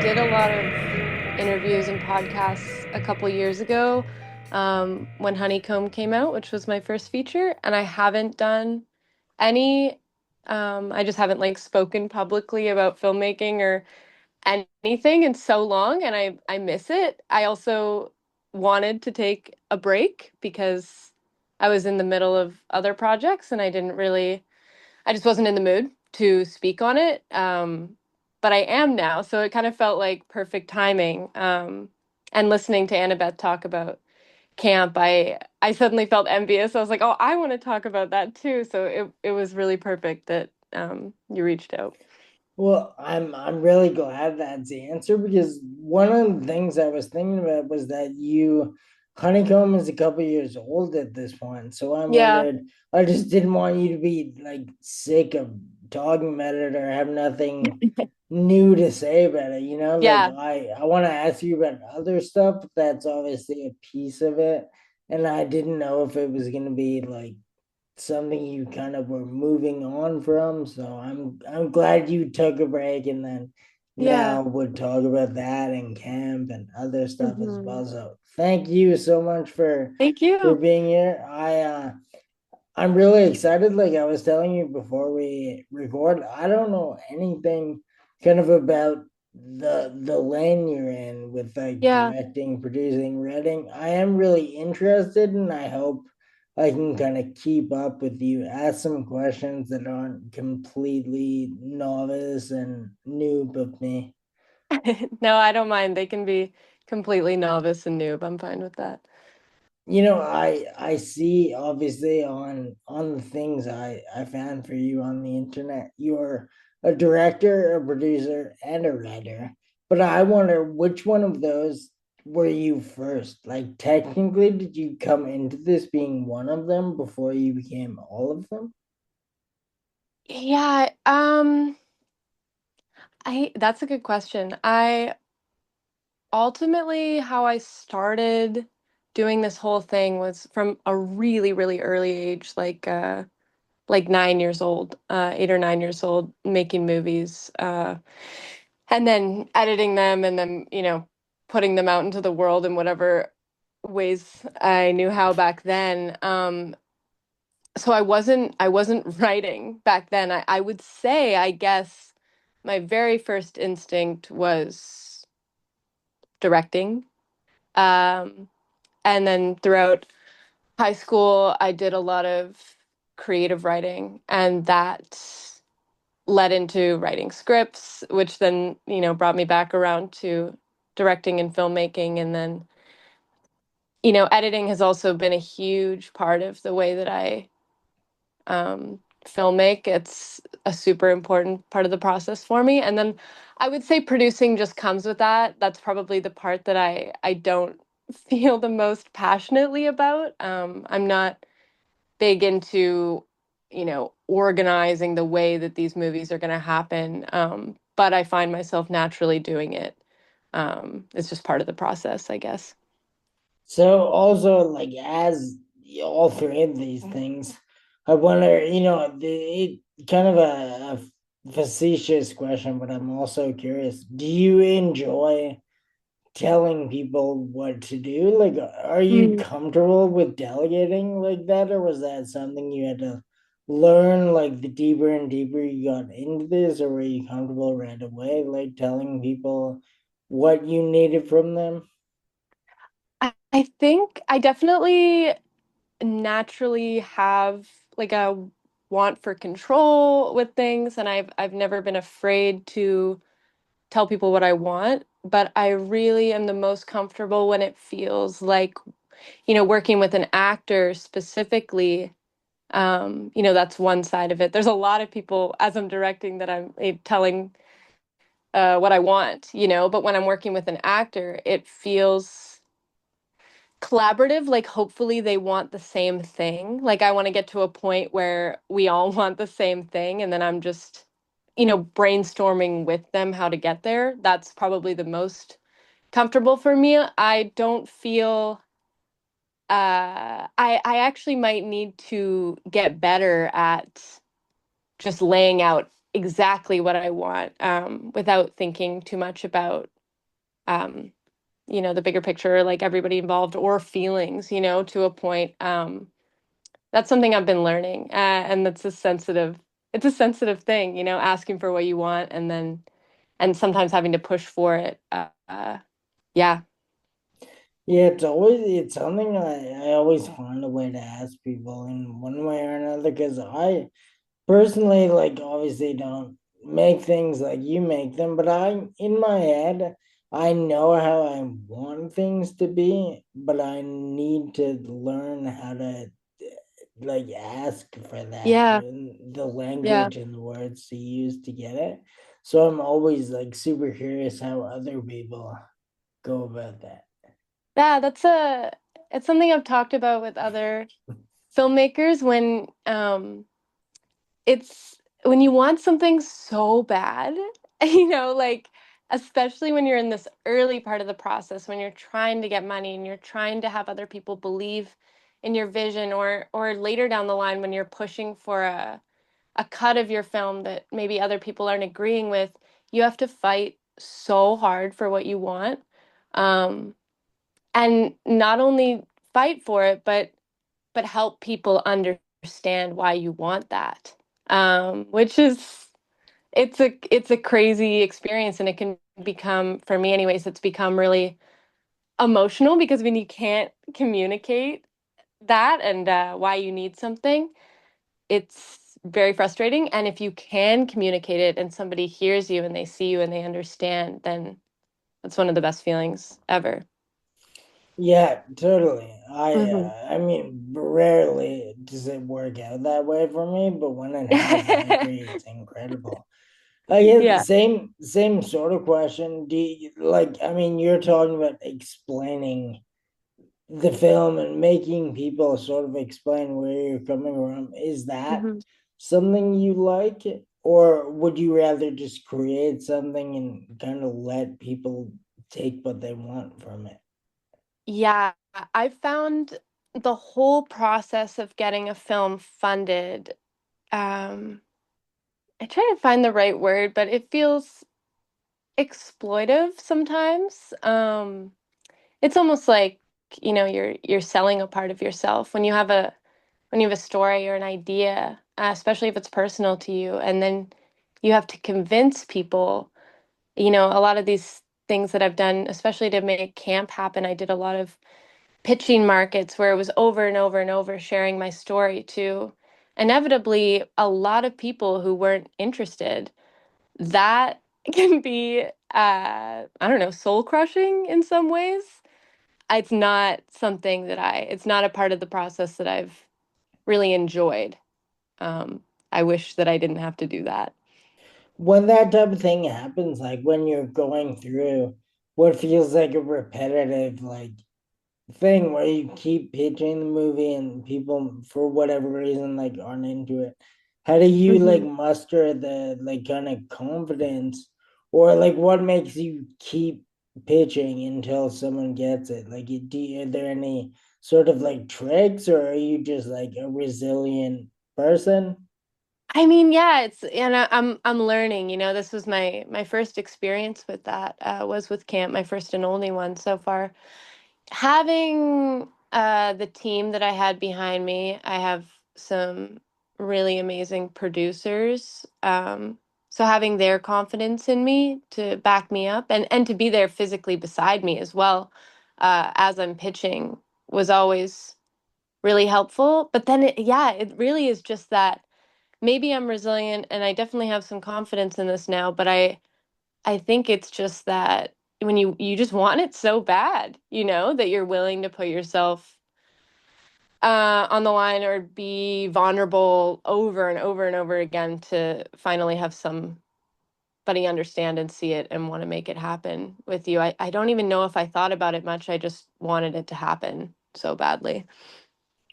did a lot of interviews and podcasts a couple years ago when Honeycomb came out, which was my first feature, and I haven't done any. I just haven't like spoken publicly about filmmaking or anything in so long, and I miss it. I also wanted to take a break because I was in the middle of other projects and I just wasn't in the mood to speak on it. But I am now, so it kind of felt like perfect timing. And listening to Annabeth talk about camp, I suddenly felt envious. I was like, oh, I want to talk about that too. So it was really perfect that you reached out. Well, I'm really glad that's the answer because one of the things I was thinking about was that Honeycomb is a couple years old at this point. So I'm Yeah, wondering, I just didn't want you to be like sick of talking about it or have nothing new to say about it. yeah. I want to ask you about other stuff. That's obviously a piece of it. And I didn't know if it was gonna be like something you kind of were moving on from. So I'm glad you took a break and then Yeah. now would talk about that and camp and other stuff as Hmm. well. So thank you so much Thank for you. being here. I'm really excited. Like I was telling you before we record, I don't know anything kind of about the lane you're in with like Yeah. directing, producing, writing. I am really interested, and I hope I can kind of keep up with you. Ask some questions that aren't completely novice and noob of me. No, I don't mind. They can be completely novice and noob. I'm fine with that. I see obviously on the things I found for you on the internet, you're a director, a producer, and a writer. But I wonder which one of those were you first? Like technically, did you come into this being one of them before you became all of them? Yeah, I that's a good question. I ultimately how I started doing this whole thing was from a really, really early age, like 9 years old, 8 or 9 years old, making movies, and then editing them and then, putting them out into the world in whatever ways I knew how back then. So I wasn't writing back then. I would say, I guess, my very first instinct was directing. Um, and then throughout high school, I did a lot of creative writing, and that led into writing scripts, which then, brought me back around to directing and filmmaking. And then, editing has also been a huge part of the way that I filmmake. It's a super important part of the process for me. And then I would say producing just comes with that. That's probably the part that I don't feel the most passionately about. I'm not big into, organizing the way that these movies are going to happen. But I find myself naturally doing it. It's just part of the process, I guess. So also like as all three of these things, I wonder, kind of a facetious question, but I'm also curious. Do you enjoy telling people what to do? Like, are you Mm. comfortable with delegating like that, or was that something you had to learn like the deeper and deeper you got into this, or were you comfortable right away, like telling people what you needed from them? I think I definitely naturally have like a want for control with things, and I've never been afraid to tell people what I want, but I really am the most comfortable when it feels like, working with an actor specifically. That's one side of it. There's a lot of people as I'm directing that I'm telling what I want, but when I'm working with an actor, it feels collaborative. Like, hopefully they want the same thing. Like, I want to get to a point where we all want the same thing, and then I'm just, brainstorming with them how to get there. That's probably the most comfortable for me. I don't feel I actually might need to get better at just laying out exactly what I want, without thinking too much about. um, the bigger picture, like everybody involved, or feelings, to a point. That's something I've been learning, and it's a sensitive thing, asking for what you want, and sometimes having to push for it. Yeah, Yeah, it's something I always find a way to ask people in one way or another because I personally like obviously don't make things like you make them, but I in my head I know how I want things to be, but I need to learn how to like ask for that yeah, and the yeah, language and the words to use to get it. So I'm always like super curious how other people go about that. yeah. It's something I've talked about with other filmmakers when you want something so bad, like especially when you're in this early part of the process, when you're trying to get money and you're trying to have other people believe in your vision, or later down the line when you're pushing for a cut of your film that maybe other people aren't agreeing with, you have to fight so hard for what you want. Um, and not only fight for it, but help people understand why you want that. Which is it's a crazy experience, and it can become, for me anyways, it's become really emotional because when you can't communicate that and why you need something, it's very frustrating. And if you can communicate it and somebody hears you and they see you and they understand, then that's one of the best feelings ever. Yeah, totally. Hmm. I mean, rarely does it work out that way for me, but when it has, I agree, it's incredible. I get the Yeah. same sort of question. Do you like? I mean, you're talking about explaining the film and making people sort of explain where you're coming from. Is that Hmm. something you like, or would you rather just create something and kind of let people take what they want from it? Yeah, I found the whole process of getting a film funded, um, I try to find the right word, but it feels exploitive sometimes. It's almost like, you're selling a part of yourself when you have a story or an idea, especially if it's personal to you, and then you have to convince people. A lot of these things that I've done, especially to make camp happen, I did a lot of pitching markets where it was over and over and over sharing my story to inevitably a lot of people who weren't interested. That can be, I don't know, soul crushing in some ways. It's not a part of the process that I've really enjoyed. Um, I wish that I didn't have to do that. When that type of thing happens, like when you're going through what feels like a repetitive like thing where you keep pitching the movie and people for whatever reason like aren't into it, how do you like Hmm. muster the like kind of confidence, or like what makes you keep pitching until someone gets it? Like are there any sort of like tricks, or are you just like a resilient person? I mean, yeah, I'm learning. This was my first experience with that. Was with camp, my first and only one so far. Having the team that I had behind me, I have some really amazing producers. So having their confidence in me to back me up, and to be there physically beside me as well, as I'm pitching, was always really helpful. But then yeah, it really is just that maybe I'm resilient and I definitely have some confidence in this now, but I think it's just that when you just want it so bad, that you're willing to put yourself on the line or be vulnerable over and over and over again to finally have somebody understand and see it and want to make it happen with you. I don't even know if I thought about it much. I just wanted it to happen so badly.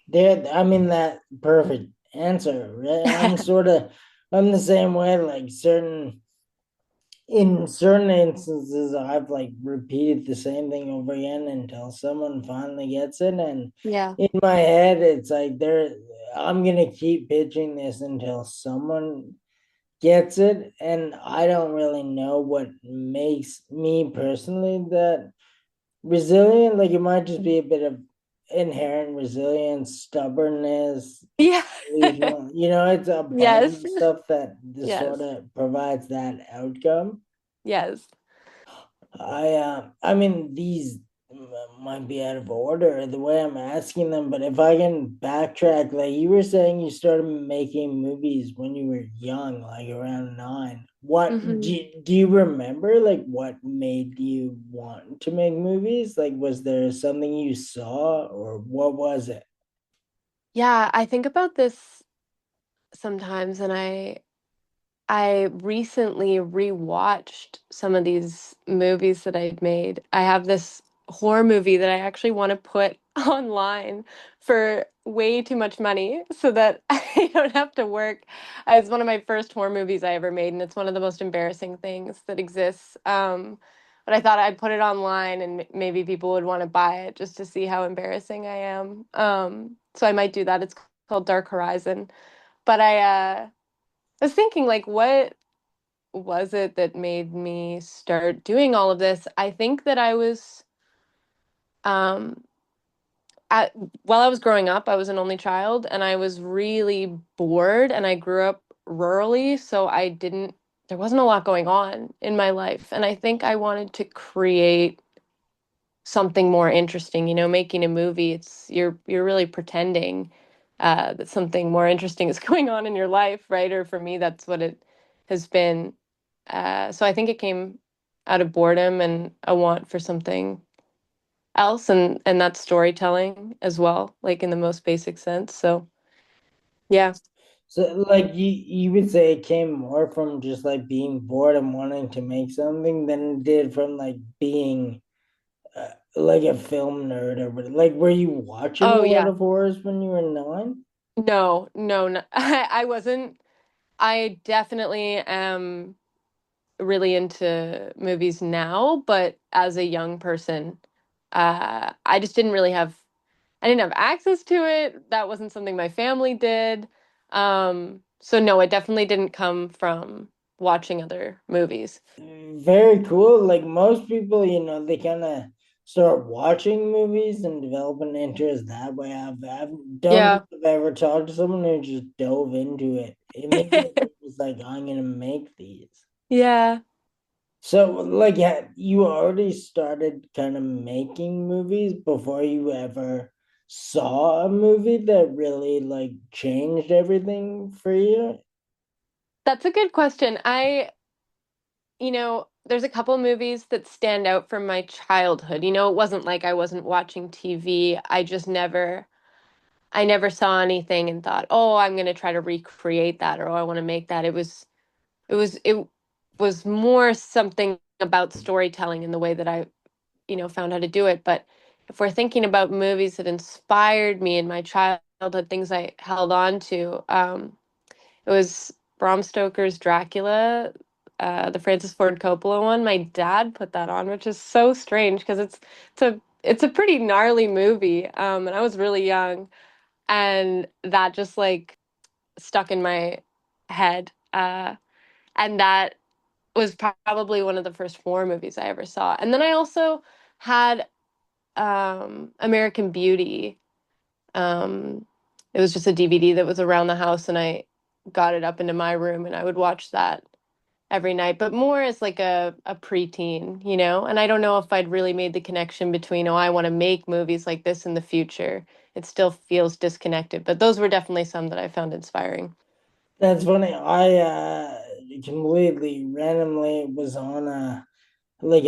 There, I mean that perfect answer, right? I'm the same way. Like in certain instances, I've like repeated the same thing over again until someone finally gets it. And Yeah. in my head, it's like I'm gonna keep pitching this until someone gets it, and I don't really know what makes me personally that resilient. Like it might just be a bit of inherent resilience, stubbornness, Yeah. delusional. It's a bunch Yes. of stuff that this sort Yes. of provides that outcome. Yes. I mean, these might be out of order the way I'm asking them, but if I can backtrack, like you were saying, you started making movies when you were young, like around 9. What Hmm. do you remember? Like, what made you want to make movies? Like, was there something you saw, or what was it? Yeah, I think about this sometimes, and I recently rewatched some of these movies that I'd made. I have this horror movie that I actually want to put online for way too much money so that I don't have to work. It's one of my first horror movies I ever made, and it's one of the most embarrassing things that exists. But I thought I'd put it online and maybe people would want to buy it just to see how embarrassing I am. So I might do that. It's called Dark Horizon. But I was thinking, like, what was it that made me start doing all of this? I think that I was um at while I was growing up, I was an only child and I was really bored and I grew up rurally, so I didn't there wasn't a lot going on in my life. And I think I wanted to create something more interesting. Making a movie, you're really pretending that something more interesting is going on in your life, right? Or for me, that's what it has been. So I think it came out of boredom and a want for something else, and that's storytelling as well, like in the most basic sense. So yeah. So, like you would say it came more from just like being bored and wanting to make something than it did from like being like a film nerd or whatever. Like, were you watching a Oh lot yeah. of horrors when you were 9? No, no, no. I wasn't. I definitely am really into movies now, but as a young person, I just didn't really have I didn't have access to it. That wasn't something my family did. So no, it definitely didn't come from watching other movies. Very cool. Like most people, they kind of start watching movies and develop an interest that way. I don't think Yeah. I've ever talked to someone who just dove into it immediately. Was like, I'm gonna make these. Yeah. So, like, you already started kind of making movies before you ever saw a movie that really like changed everything for you? That's a good question. There's a couple movies that stand out from my childhood. It wasn't like I wasn't watching TV. I never saw anything and thought, "Oh, I'm going to try to recreate that," or "Oh, I want to make that." It was more something about storytelling in the way that I found how to do it. But if we're thinking about movies that inspired me in my childhood, things I held on to, it was Bram Stoker's Dracula, the Francis Ford Coppola one. My dad put that on, which is so strange because it's a pretty gnarly movie. And I was really young, and that just like stuck in my head. And that was probably one of the first horror movies I ever saw. And then I also had American Beauty. Um, it was just a DVD that was around the house, and I got it up into my room, and I would watch that every night, but more as like a preteen. And I don't know if I'd really made the connection between, oh, I want to make movies like this in the future. It still feels disconnected, but those were definitely some that I found inspiring. That's funny. I completely randomly was on a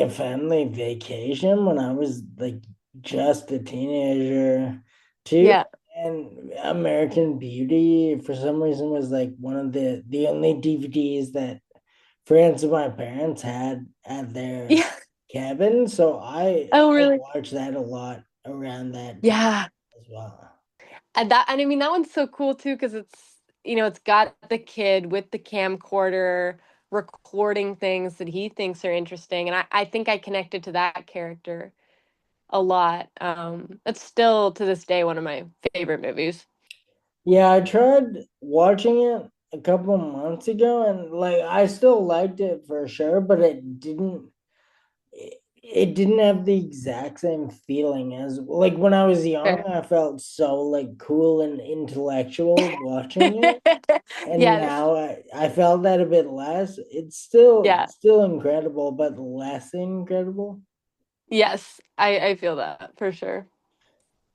family vacation when I was like just a teenager too. Yeah. And American Beauty for some reason was like one of the only DVDs that friends of my parents had at their Yeah. cabin. So Oh, I really? watched that a lot around that time Yeah. as well. And I mean that one's so cool too because it's got the kid with the camcorder recording things that he thinks are interesting, and I think I connected to that character a lot. It's still to this day one of my favorite movies. Yeah, I tried watching it a couple months ago, and like I still liked it for sure, but it didn't have the exact same feeling as like when I was young. Fair. I felt so like cool and intellectual watching it, and Yes. now I felt that a bit less. It's Yeah. still incredible, but less incredible. Yes. I feel that for sure.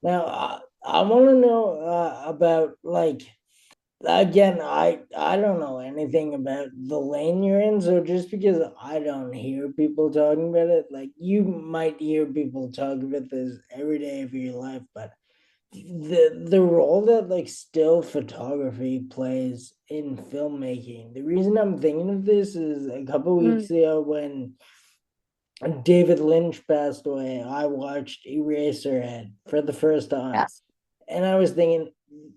Now I want to know about like again, I don't know anything about the lane you're in, so just because I don't hear people talking about it, like you might hear people talk about this every day of your life, but the role that like still photography plays in filmmaking. The reason I'm thinking of this is a couple Mm. weeks ago when David Lynch passed away, I watched Eraserhead for the first time. Yes. And I was thinking,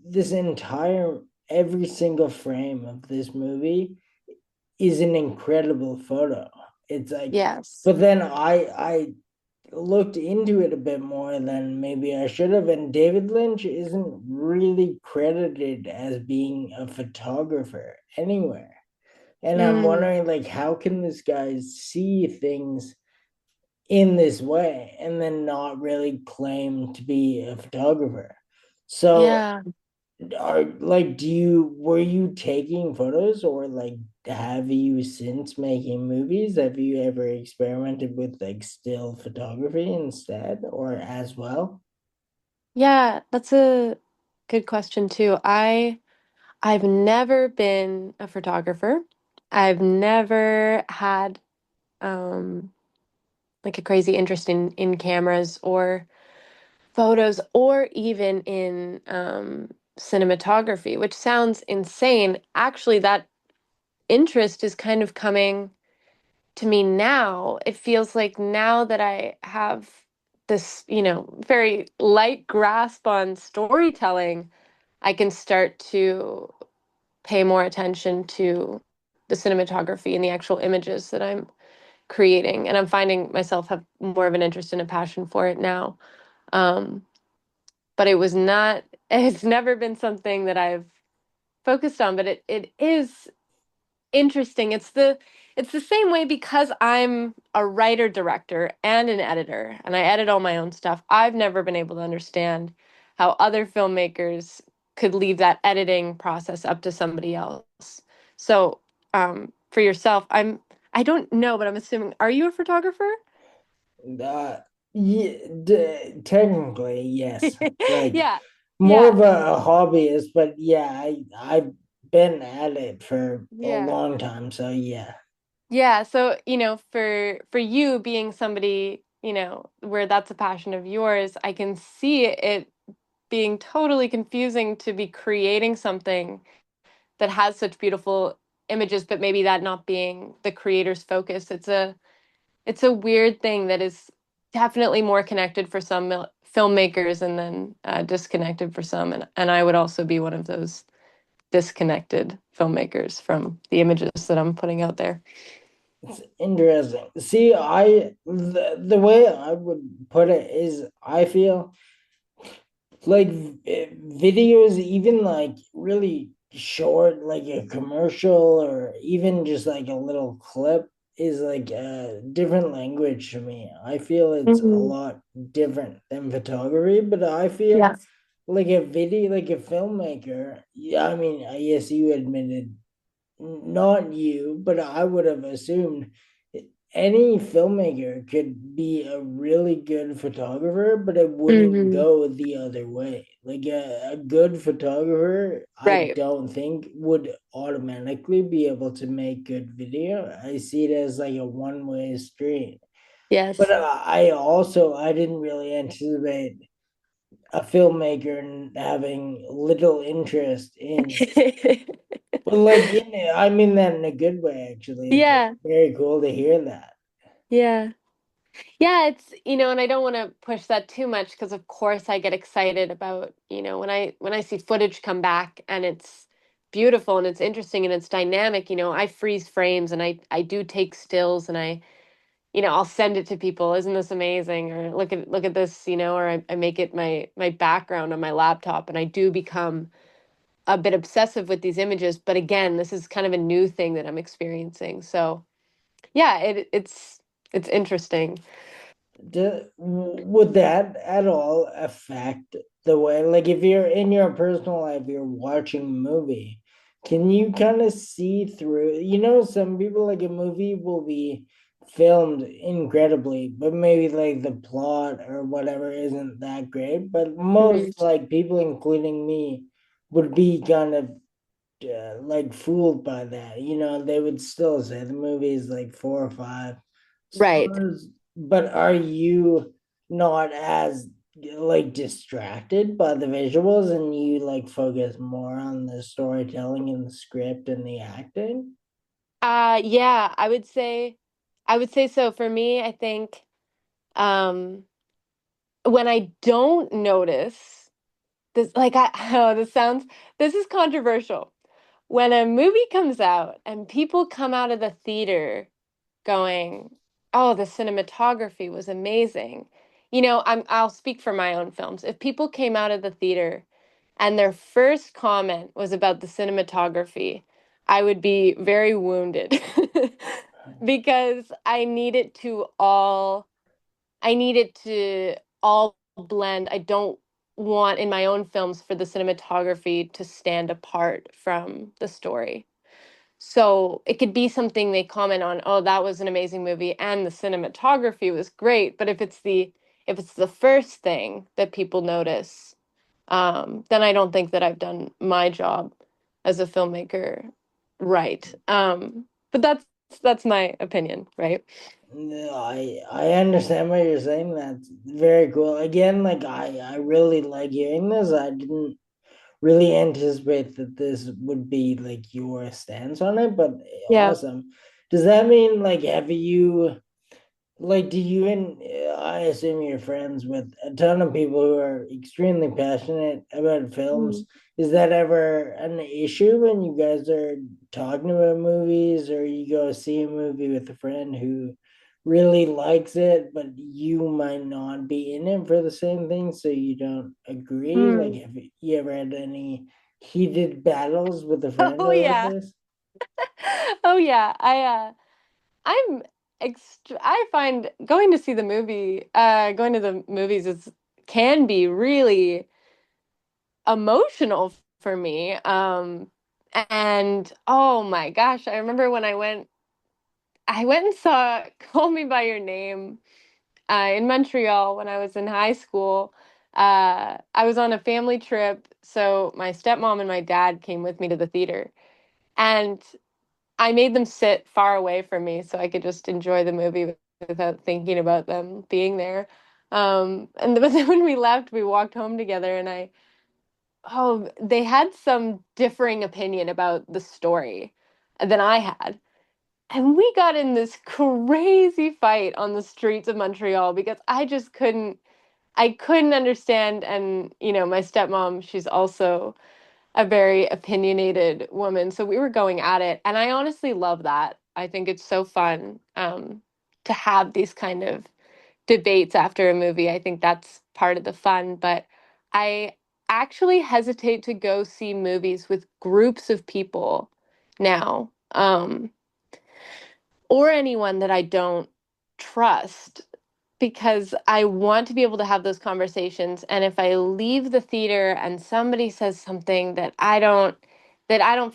this entire, every single frame of this movie is an incredible photo. It's like, Yes. but then I looked into it a bit more than maybe I should have. And David Lynch isn't really credited as being a photographer anywhere. And I'm Mm. wondering, like, how can this guy see things in this way and then not really claim to be a photographer? So Yeah. are like do you were you taking photos or like have you since making movies, have you ever experimented with like still photography instead or as well? Yeah, that's a good question too. I've never been a photographer. I've never had um like a crazy interest in cameras or photos or even in cinematography, which sounds insane. Actually, that interest is kind of coming to me now. It feels like now that I have this, very light grasp on storytelling, I can start to pay more attention to the cinematography and the actual images that I'm creating. And I'm finding myself have more of an interest and a passion for it now. Um, but it was not, it's never been something that I've focused on, but it is interesting. It's the same way because I'm a writer director and an editor and I edit all my own stuff. I've never been able to understand how other filmmakers could leave that editing process up to somebody else. So, for yourself, I don't know, but I'm assuming, are you a photographer? uh yeah, technically yes, like Yeah. more Yeah. of a hobbyist, but yeah, I've been at it for a Yeah. long time, so yeah. Yeah, so, for you being somebody, where that's a passion of yours, I can see it being totally confusing to be creating something that has such beautiful images, but maybe that not being the creator's focus. It's a weird thing that is definitely more connected for some filmmakers and then disconnected for some, and I would also be one of those disconnected filmmakers from the images that I'm putting out there. It's interesting. See, the way I would put it is I feel like videos, even like really short, like a commercial or even just like a little clip, is like a different language to me. I feel it's a Mhm. lot different than photography, but I feel Yeah. like a video, like a filmmaker. Yeah, I mean, yes, you admitted not you, but I would have assumed any filmmaker could be a really good photographer, but it wouldn't Hmm. go the other way. Like a good photographer, I Right. don't think would automatically be able to make good video. I see it as like a one-way street. But Yes. I didn't really anticipate a filmmaker having little interest in, but like I mean that in a good way. Actually, it's Yeah. very cool to hear that. Yeah. Yeah, and I don't want to push that too much because of course I get excited about, when I see footage come back and it's beautiful and it's interesting and it's dynamic, I freeze frames and I do take stills and I'll send it to people. Isn't this amazing? Or look at this, or I make it my background on my laptop and I do become a bit obsessive with these images, but again, this is kind of a new thing that I'm experiencing. So yeah, it's interesting. Would that at all affect the way, like if you're in your personal life, you're watching a movie, can you kind of see through, some people like a movie will be filmed incredibly, but maybe like the plot or whatever isn't that great, but Mhm. most like people, including me, would be kind of like fooled by that. They would still say the movie is like 4 or 5 Right. stars, but are you not as like distracted by the visuals and you like focus more on the storytelling and the script and the acting? Yeah, I would say so. For me, I think um when I don't notice this, like oh, this is controversial. When a movie comes out and people come out of the theater going, "Oh, the cinematography was amazing." I'll speak for my own films. If people came out of the theater and their first comment was about the cinematography, I would be very wounded because I need it to all blend. I don't want in my own films for the cinematography to stand apart from the story. So it could be something they comment on, oh, that was an amazing movie and the cinematography was great. But if it's the first thing that people notice, then I don't think that I've done my job as a filmmaker right. But that's my opinion, right? No, I understand what you're saying. That's very cool. Again, like I really like hearing this. I didn't really anticipate that this would be like your stance on it, but Yeah. awesome. Does that mean like have you like do you and I assume you're friends with a ton of people who are extremely passionate about Mm. films? Is that ever an issue when you guys are talking about movies, or you go see a movie with a friend who really likes it, but you might not be in it for the same thing, so you don't agree? Like, Mm. have you ever had any heated battles with a friend Oh about yeah. this? Oh yeah. I'm I find going to the movies is can be really emotional for me. And oh my gosh, I remember when I went and saw Call Me by Your Name in Montreal when I was in high school. I was on a family trip, so my stepmom and my dad came with me to the theater. And I made them sit far away from me so I could just enjoy the movie without thinking about them being there. But then when we left, we walked home together, and they had some differing opinion about the story than I had. And we got in this crazy fight on the streets of Montreal because I couldn't understand. And, my stepmom, she's also a very opinionated woman. So we were going at it. And I honestly love that. I think it's so fun to have these kind of debates after a movie. I think that's part of the fun. But I actually hesitate to go see movies with groups of people now, or anyone that I don't trust, because I want to be able to have those conversations. And if I leave the theater and somebody says something that I don't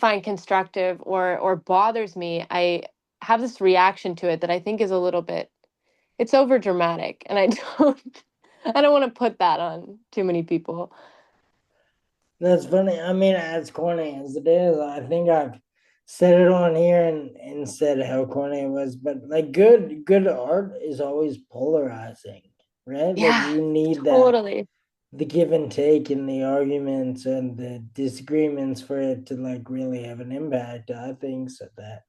find constructive or bothers me, I have this reaction to it that I think is a little bit it's over dramatic, and I don't I don't want to put that on too many people. That's funny. I mean, as corny as it is, I think I've said it on here and said how corny it was, but like good art is always polarizing, right? Like Yeah, you need that totally. the give and take and the arguments and the disagreements for it to like really have an impact. I think so that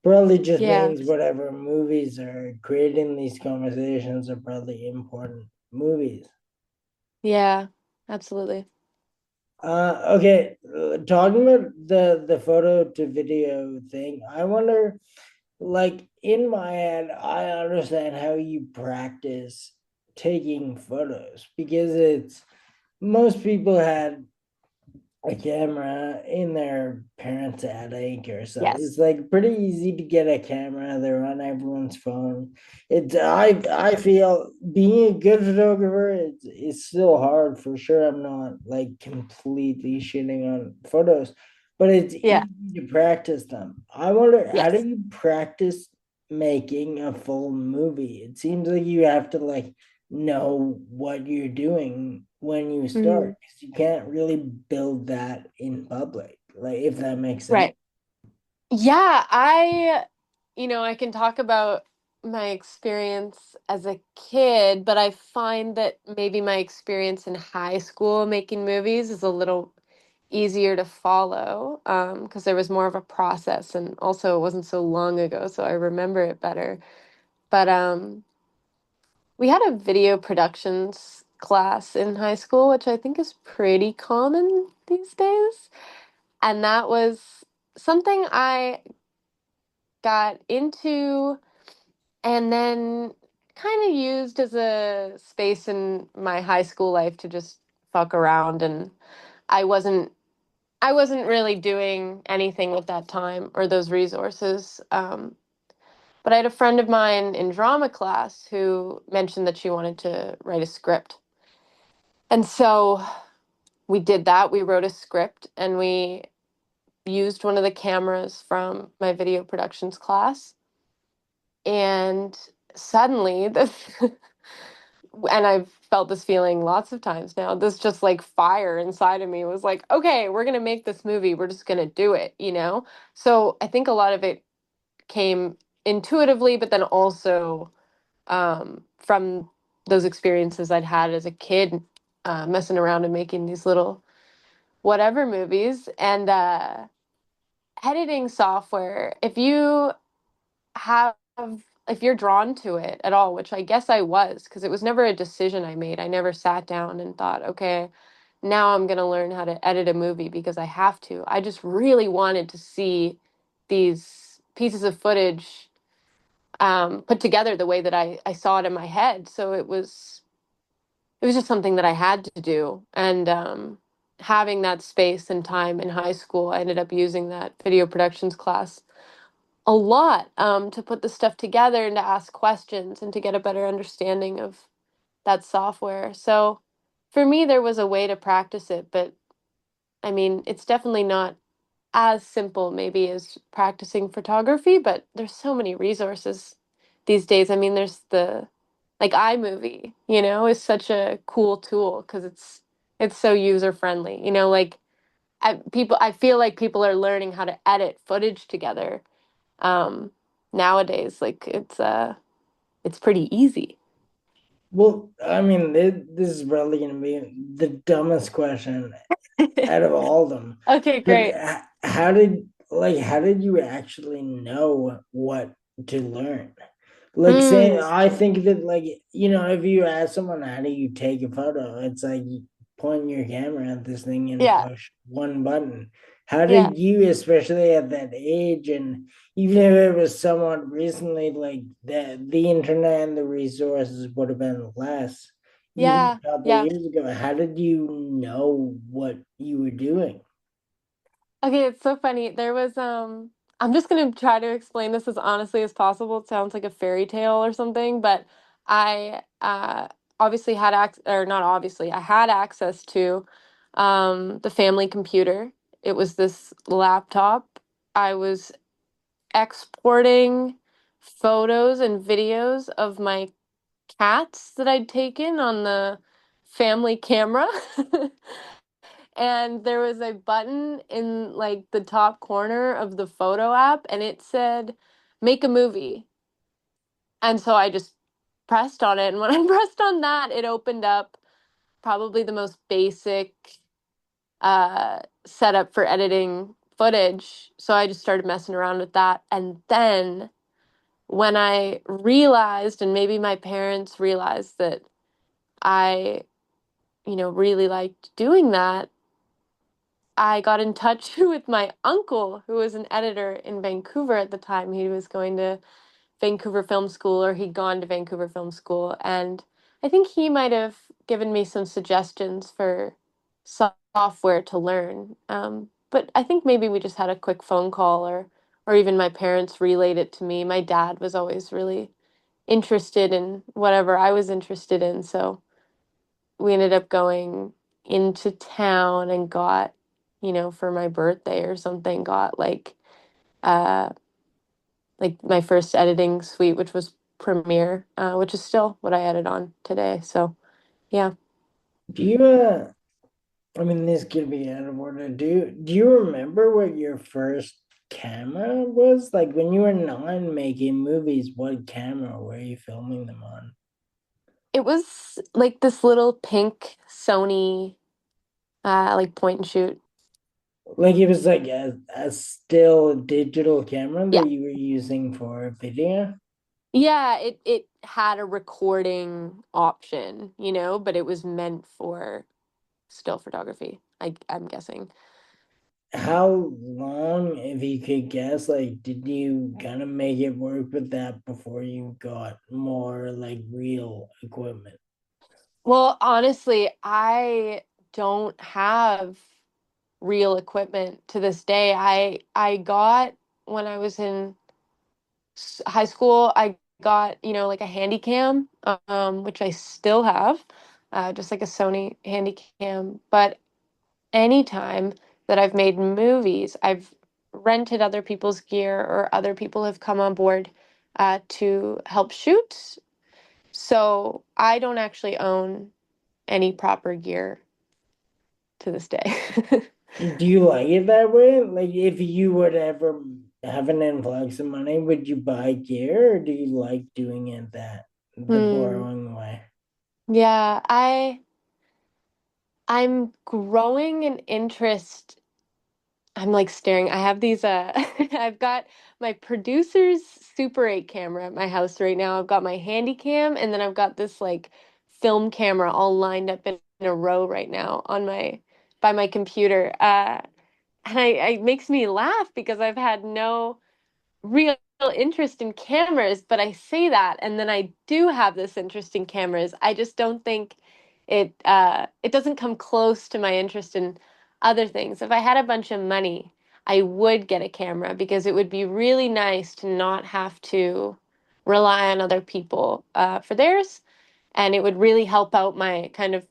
probably just Yeah. means whatever movies are creating these conversations are probably important movies. Yeah, absolutely. Okay, talking about the photo to video thing, I wonder, like in my head, I understand how you practice taking photos because it's most people had a camera in their parents' attic or so. Yes. It's like pretty easy to get a camera. They're on everyone's phone. I feel being a good photographer, it's still hard for sure. I'm not like completely shitting on photos, but it's Yeah. easy to practice them. I wonder, how do Yes. you practice making a full movie? It seems like you have to like know what you're doing when you Mm, start, because you can't really build that in public, like, if that makes sense. right. Yeah, I can talk about my experience as a kid, but I find that maybe my experience in high school making movies is a little easier to follow, because there was more of a process, and also it wasn't so long ago, so I remember it better. But we had a video productions class in high school, which I think is pretty common these days. And that was something I got into and then kind of used as a space in my high school life to just fuck around. And I wasn't I wasn't really doing anything with that time or those resources. But I had a friend of mine in drama class who mentioned that she wanted to write a script. And so we did that. We wrote a script and we used one of the cameras from my video productions class. And suddenly, this, and I've felt this feeling lots of times now, this just like fire inside of me was like, okay, we're going to make this movie. We're just going to do it, you know? So I think a lot of it came intuitively, but then also from those experiences I'd had as a kid, messing around and making these little whatever movies. And editing software, have if you're drawn to it at all, which I guess I was, because it was never a decision I made. I never sat down and thought, okay, now I'm going to learn how to edit a movie because I have to. I just really wanted to see these pieces of footage put together the way that I saw it in my head. So it was just something that I had to do. And having that space and time in high school, I ended up using that video productions class a lot, to put the stuff together and to ask questions and to get a better understanding of that software. So for me, there was a way to practice it, but I mean, it's definitely not as simple maybe as practicing photography, but there's so many resources these days. I mean, there's the like iMovie, is such a cool tool because it's so user friendly. Like I feel like people are learning how to edit footage together um nowadays. Like it's pretty easy. Well, I mean, this is probably going to be the dumbest question out of all of them, Okay, but great. how did you actually know what to learn? Like, say, Mm, I think that, like, if you ask someone, how do you take a photo, it's like you point your camera at this thing and yeah, push one button. How yeah, did you, especially at that age, and even if it was somewhat recently, like the internet and the resources would have been less, even yeah, a couple yeah. years ago, how did you know what you were doing? Okay, it's so funny. I'm just gonna try to explain this as honestly as possible. It sounds like a fairy tale or something, but I obviously had access, or not obviously, I had access to the family computer. It was this laptop. I was exporting photos and videos of my cats that I'd taken on the family camera. And there was a button in like the top corner of the photo app and it said make a movie. And so I just pressed on it, and when I pressed on that, it opened up probably the most basic setup for editing footage. So I just started messing around with that, and then when I realized, and maybe my parents realized, that I really liked doing that, I got in touch with my uncle, who was an editor in Vancouver at the time. He was going to Vancouver Film School, or he'd gone to Vancouver Film School. And I think he might have given me some suggestions for some software to learn. But I think maybe we just had a quick phone call, or even my parents relayed it to me. My dad was always really interested in whatever I was interested in, so we ended up going into town and got, for my birthday or something, got uh like my first editing suite, which was Premiere, which is still what I edit on today. So yeah. Do you I mean, this could be out of order. Do you remember what your first camera was? Like when you were nine making movies, what camera were you filming them on? It was like this little pink Sony, like point and shoot. Like it was like a still digital camera Yeah. that you were using for video? Yeah, it had a recording option, but it was meant for still photography. I'm guessing. How long, if you could guess, like did you kind of make it work with that before you got more like real equipment? Well, honestly, I don't have real equipment to this day. I got when I was in high school, I got, like a handy cam, which I still have, just like a Sony handy cam. But anytime that I've made movies, I've rented other people's gear or other people have come on board to help shoot. So I don't actually own any proper gear to this day. Do you like it that way? Like, if you would ever have an influx of money, would you buy gear, or do you like doing it the Hmm. borrowing way? Yeah, I'm growing an interest. I'm like staring. I have these I've got my producer's Super 8 camera at my house right now. I've got my handy cam and then I've got this like film camera all lined up in a row right now on my by my computer. And it makes me laugh because I've had no real interest in cameras, but I say that, and then I do have this interest in cameras. I just don't think it doesn't come close to my interest in other things. If I had a bunch of money, I would get a camera because it would be really nice to not have to rely on other people for theirs, and it would really help out my kind of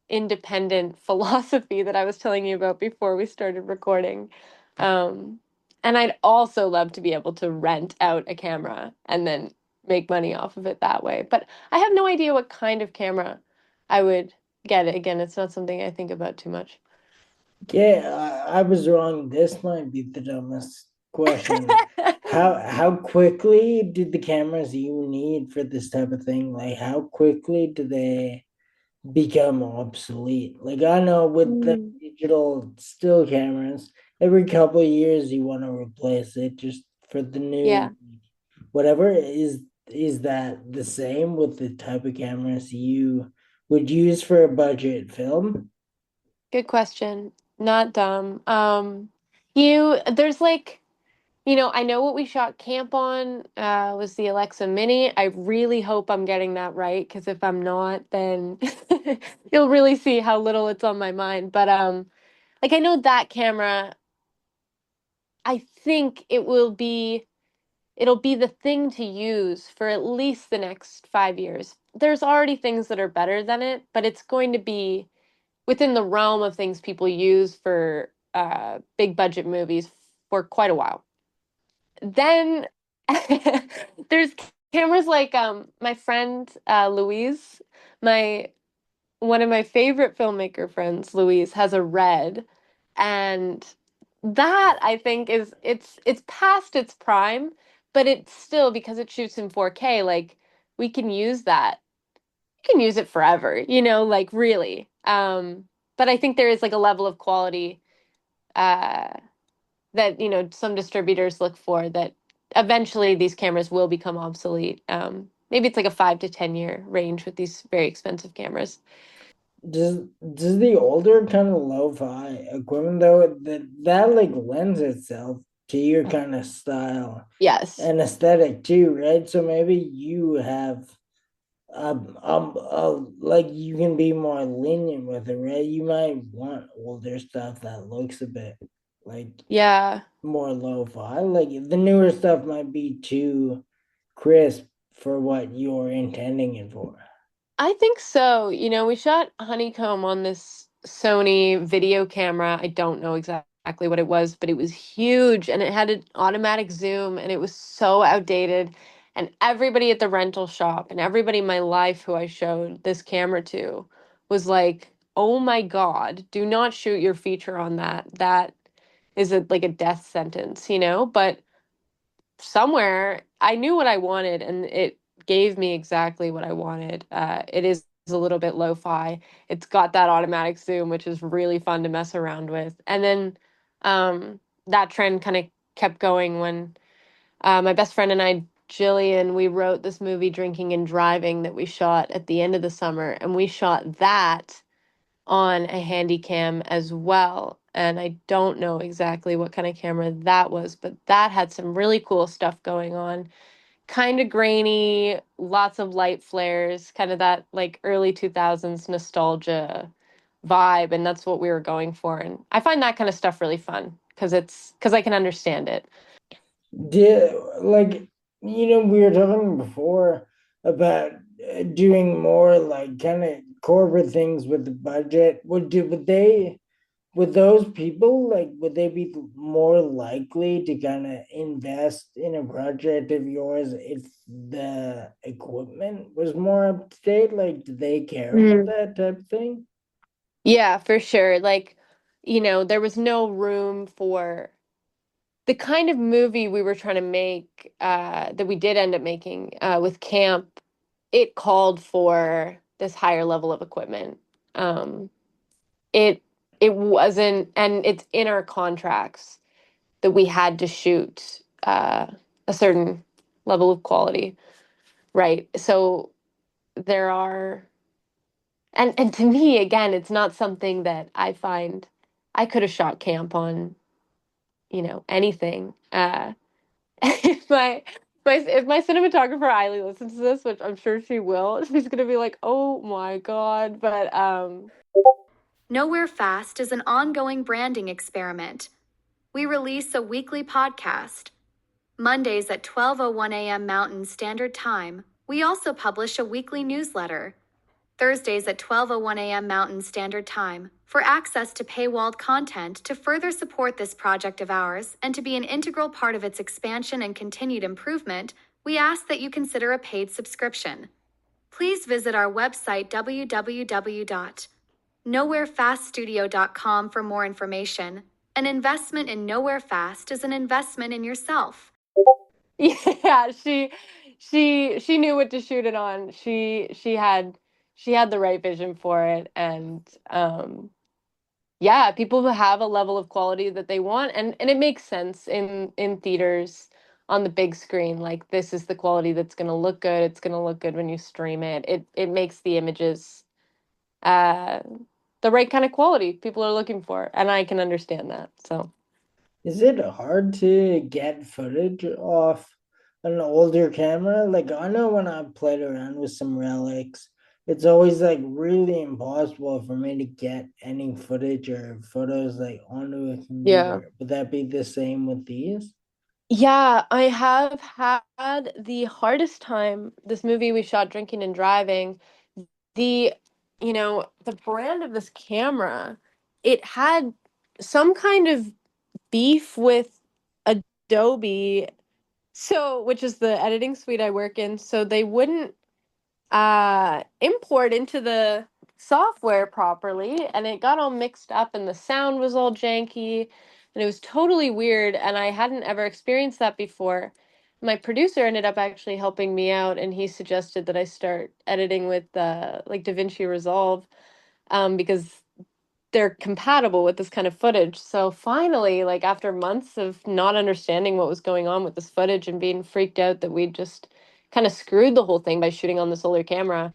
independent philosophy that I was telling you about before we started recording. Um, and I'd also love to be able to rent out a camera and then make money off of it that way. But I have no idea what kind of camera I would get. Again, it's not something I think about too much. Yeah, I was wrong. This might be the dumbest question. How quickly did the cameras you need for this type of thing, like how quickly do they become obsolete? Like I know with the Mm. digital still cameras, every couple of years you want to replace it just for the new Yeah, whatever. Is that the same with the type of cameras you would use for a budget film? good question. Not dumb. There's like, I know what we shot camp on was the Alexa Mini. I really hope I'm getting that right because if I'm not, then you'll really see how little it's on my mind. But like I know that camera, I think it'll be the thing to use for at least the next 5 years. There's already things that are better than it, but it's going to be within the realm of things people use for big budget movies for quite a while. Then there's cameras like my friend Louise, my one of my favorite filmmaker friends, Louise, has a red, and that I think it's past its prime, but it's still because it shoots in 4K, like we can use that. You can use it forever, like really. But I think there is like a level of quality uh that some distributors look for that eventually these cameras will become obsolete. Maybe it's like a 5 to 10 year range with these very expensive cameras. Does does the older kind of lo-fi equipment though that like lends itself to your kind of style Yes. and aesthetic too, right? So maybe you have like you can be more lenient with it, right? You might want older stuff that looks a bit like Yeah. more lo-fi. Like the newer stuff might be too crisp for what you're intending it for. I think so. You know, we shot Honeycomb on this Sony video camera. I don't know exactly what it was, but it was huge and it had an automatic zoom and it was so outdated. And everybody at the rental shop and everybody in my life who I showed this camera to was like, "Oh my God, do not shoot your feature on that. That is like a death sentence, you know?" But somewhere I knew what I wanted and it gave me exactly what I wanted. It is a little bit lo-fi. It's got that automatic zoom, which is really fun to mess around with. And then that trend kind of kept going when my best friend and I, Jillian, we wrote this movie Drinking and Driving that we shot at the end of the summer, and we shot that on a handy cam as well. And I don't know exactly what kind of camera that was, but that had some really cool stuff going on. Kind of grainy, lots of light flares, kind of that like early 2000s nostalgia vibe. And that's what we were going for. And I find that kind of stuff really fun because I can understand it. Did like we were talking before about doing more like kind of corporate things with the budget. Would those people like would they be more likely to kind of invest in a project of yours if the equipment was more up to date? Like, do they care about Mm. that type of thing? Yeah, for sure. Like, you know, there was no room for the kind of movie we were trying to make, that we did end up making with camp. It called for this higher level of equipment. Um, it it wasn't, and it's in our contracts that we had to shoot a certain level of quality, right? So there are, and to me, again, it's not something that I find I could have shot camp on, you know, anything. If my cinematographer Eileen listens to this, which I'm sure she will, she's gonna be like, "Oh my God!" But Nowhere Fast is an ongoing branding experiment. We release a weekly podcast. Mondays at 12:01 a.m. Mountain Standard Time. We also publish a weekly newsletter. Thursdays at 12:01 a.m. Mountain Standard Time. For access to paywalled content to further support this project of ours and to be an integral part of its expansion and continued improvement, we ask that you consider a paid subscription. Please visit our website www.nowherefaststudio.com for more information. An investment in Nowhere Fast is an investment in yourself. yeah, she knew what to shoot it on. She had the right vision for it, and yeah, people who have a level of quality that they want, and it makes sense in theaters on the big screen. Like this is the quality that's going to look good. It's going to look good when you stream it. It makes the images uh the right kind of quality people are looking for, and I can understand that. So Is it hard to get footage off an older camera? Like I know when I played around with some relics, it's always like really impossible for me to get any footage or photos like onto a yeah. computer. Would that be the same with these? Yeah, I have had the hardest time. This movie we shot Drinking and Driving, the, you know, the brand of this camera, it had some kind of beef with Adobe, so which is the editing suite I work in, so they wouldn't import into the software properly, and it got all mixed up and the sound was all janky and it was totally weird, and I hadn't ever experienced that before. My producer ended up actually helping me out, and he suggested that I start editing with like DaVinci Resolve, because they're compatible with this kind of footage. So finally, like after months of not understanding what was going on with this footage and being freaked out that we'd just kind of screwed the whole thing by shooting on this older camera,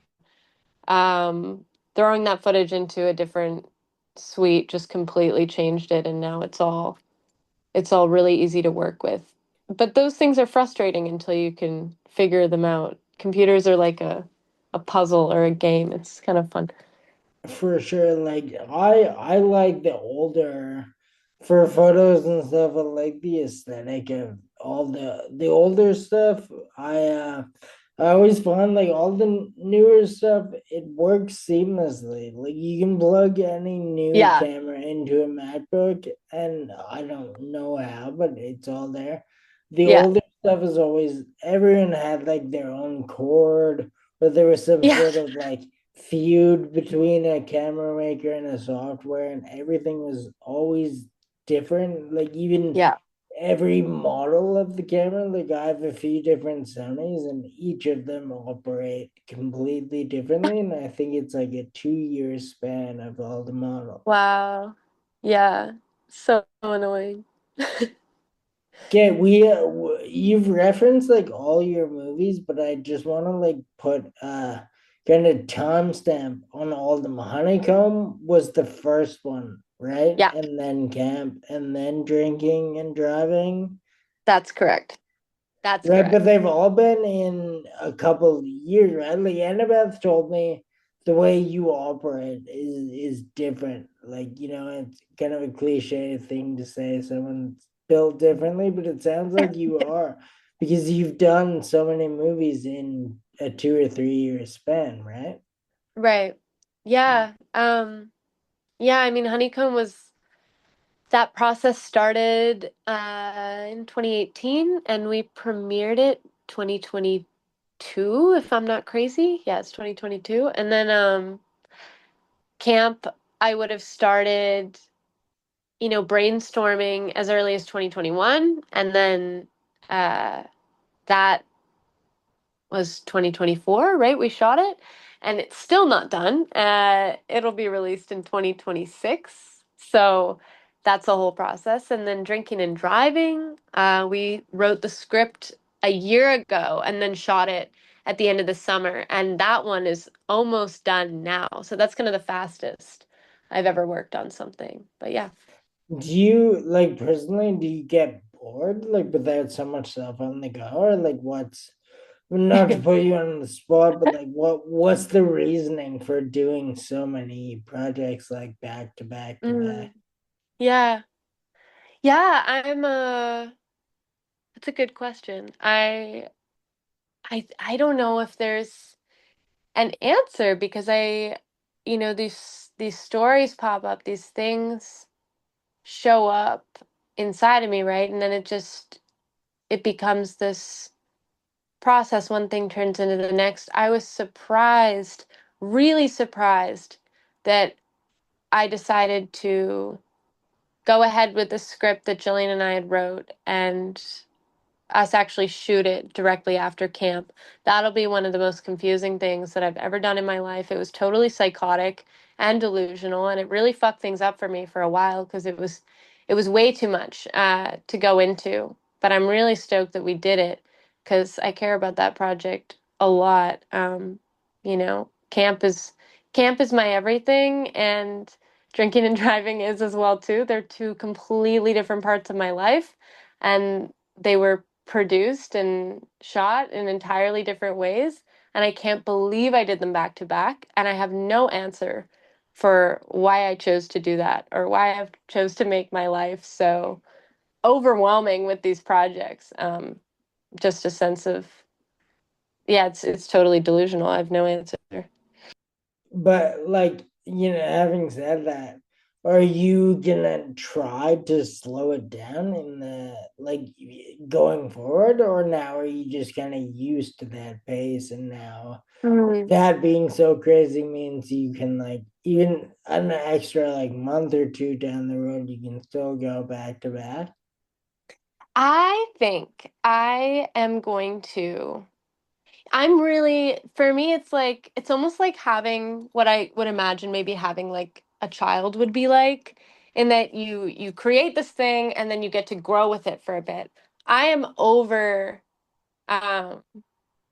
um, throwing that footage into a different suite just completely changed it, and now it's all really easy to work with. But those things are frustrating until you can figure them out. Computers are like a puzzle or a game. It's kind of fun. For sure. Like I like the older for photos and stuff. I like the aesthetic of all the older stuff. I always find like all the newer stuff, it works seamlessly. Like you can plug any new Yeah. camera into a MacBook, and I don't know how, but it's all there. The Yeah. older stuff is always everyone had like their own cord, or there was some Yeah. sort of like feud between a camera maker and a software, and everything was always different. Like even Yeah. every model of the camera, like I have a few different Sonys, and each of them operate completely differently. And I think it's like a 2 year span of all the models. Wow. Yeah. So annoying. Okay, you've referenced like all your movies, but I just want to like put kind of timestamp on all of them. Honeycomb was the first one, right? Yeah, And then Camp, and then Drinking and Driving, that's correct. That's right? But correct. they've all been in a couple of years, right? Like Annabeth told me the way you operate is different. Like, it's kind of a cliche thing to say someone's built differently, but it sounds like you are, because you've done so many movies in a 2 or 3 year span, right? Right. Yeah. Yeah, I mean, Honeycomb was that process started in 2018 and we premiered it 2022, if I'm not crazy. Yeah, it's 2022. And then camp I would have started, brainstorming as early as 2021 and then that was 2024, right? We shot it and it's still not done. It'll be released in 2026. So that's a whole process. And then Drinking and Driving, we wrote the script a year ago and then shot it at the end of the summer. And that one is almost done now. So that's kind of the fastest I've ever worked on something. But yeah. Do you like personally, do you get bored like without so much stuff on the go? Or like not to put you on the spot, but like what's the reasoning for doing so many projects like back to back to back? Mm, yeah. Yeah, that's a good question. I don't know if there's an answer because these stories pop up, these things show up inside of me, right? And then it becomes this process. One thing turns into the next. I was surprised, really surprised that I decided to go ahead with the script that Jillian and I had wrote and us actually shoot it directly after camp. That'll be one of the most confusing things that I've ever done in my life. It was totally psychotic and delusional, and it really fucked things up for me for a while because it was way too much to go into. But I'm really stoked that we did it because I care about that project a lot. Camp is my everything, and drinking and driving is as well too. They're two completely different parts of my life, and they were produced and shot in entirely different ways. And I can't believe I did them back to back. And I have no answer for why I chose to do that or why I chose to make my life so overwhelming with these projects. Just a sense of, yeah, it's totally delusional. I have no answer. But like, having said that, are you gonna try to slow it down in the like going forward, or now are you just kind of used to that pace, and now Mm. that being so crazy means you can like even an extra like month or two down the road, you can still go back to back? I think I am going to. For me, it's almost like having what I would imagine maybe having like a child would be like, in that you create this thing and then you get to grow with it for a bit. I am over um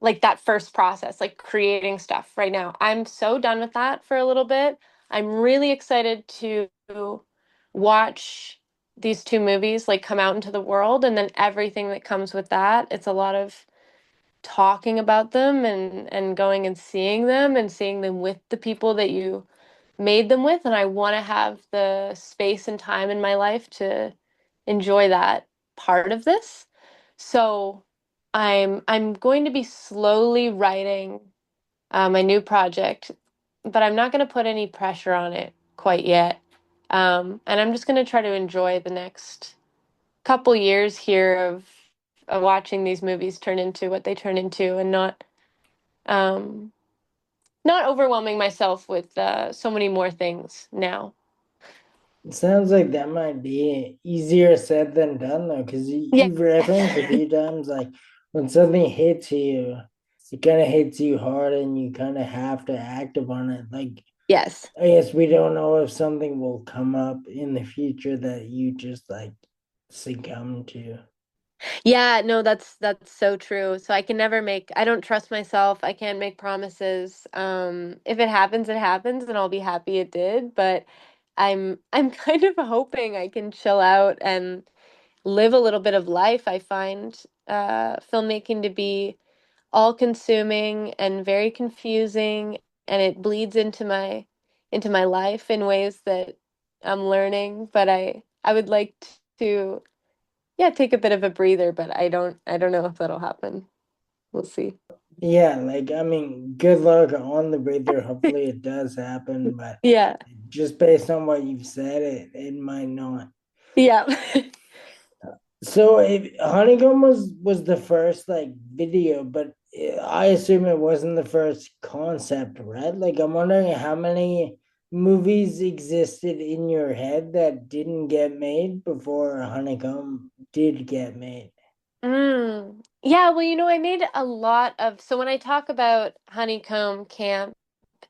like that first process, like creating stuff right now. I'm so done with that for a little bit. I'm really excited to watch these two movies like come out into the world and then everything that comes with that. It's a lot of talking about them and going and seeing them with the people that you made them with, and I want to have the space and time in my life to enjoy that part of this. So I'm going to be slowly writing my new project, but I'm not going to put any pressure on it quite yet. And I'm just going to try to enjoy the next couple years here of watching these movies turn into what they turn into, and um, not overwhelming myself with so many more things now. It sounds like that might be easier said than done though, because Yeah. you've referenced a few times like when something hits you, it kind of hits you hard and you kind of have to act upon it. Like, Yes. I guess we don't know if something will come up in the future that you just like succumb to. Yeah, no, that's so true. So I don't trust myself. I can't make promises. If it happens, it happens, and I'll be happy it did, but I'm kind of hoping I can chill out and live a little bit of life. I find filmmaking to be all consuming and very confusing, and it bleeds into my life in ways that I'm learning, but I would like to, yeah, take a bit of a breather, but I don't know if that'll happen. We'll see. Yeah, like I mean, good luck on the breather. Hopefully it does happen, but Yeah. just based on what you've said, it might not. Yeah. So if Honeycomb was the first like video, but I assume it wasn't the first concept, right? Like I'm wondering how many movies existed in your head that didn't get made before Honeycomb did get made. Yeah, well, I made a lot of, so when I talk about Honeycomb Camp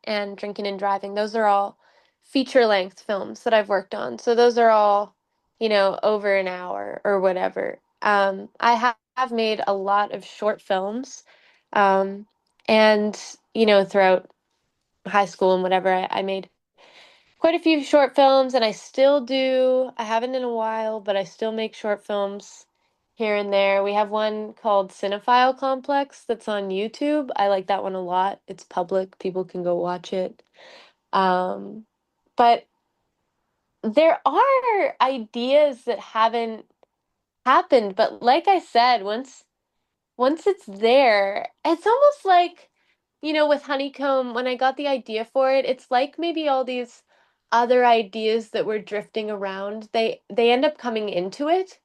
and Drinking and Driving, those are all feature length films that I've worked on. So those are all, over an hour or whatever. Have made a lot of short films. Um, and, throughout high school and whatever, I made quite a few short films, and I still do. I haven't in a while, but I still make short films here and there. We have one called Cinephile Complex that's on YouTube. I like that one a lot. It's public, people can go watch it. Um, but there are ideas that haven't happened, but like I said, once it's there, it's almost like, with Honeycomb, when I got the idea for it, it's like maybe all these other ideas that were drifting around, they end up coming into it.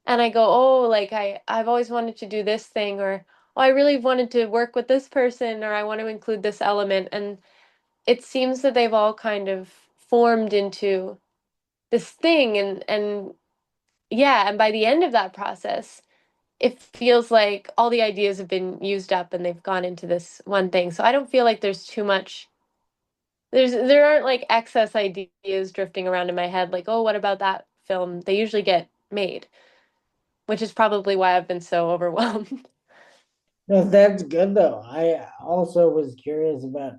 And I go, oh, like I've always wanted to do this thing, or oh, I really wanted to work with this person, or I want to include this element. And it seems that they've all kind of formed into this thing, and yeah, and by the end of that process, it feels like all the ideas have been used up and they've gone into this one thing. So I don't feel like there's too much, there aren't like excess ideas drifting around in my head like, oh, what about that film? They usually get made, which is probably why I've been so overwhelmed. No, that's good though. I also was curious about,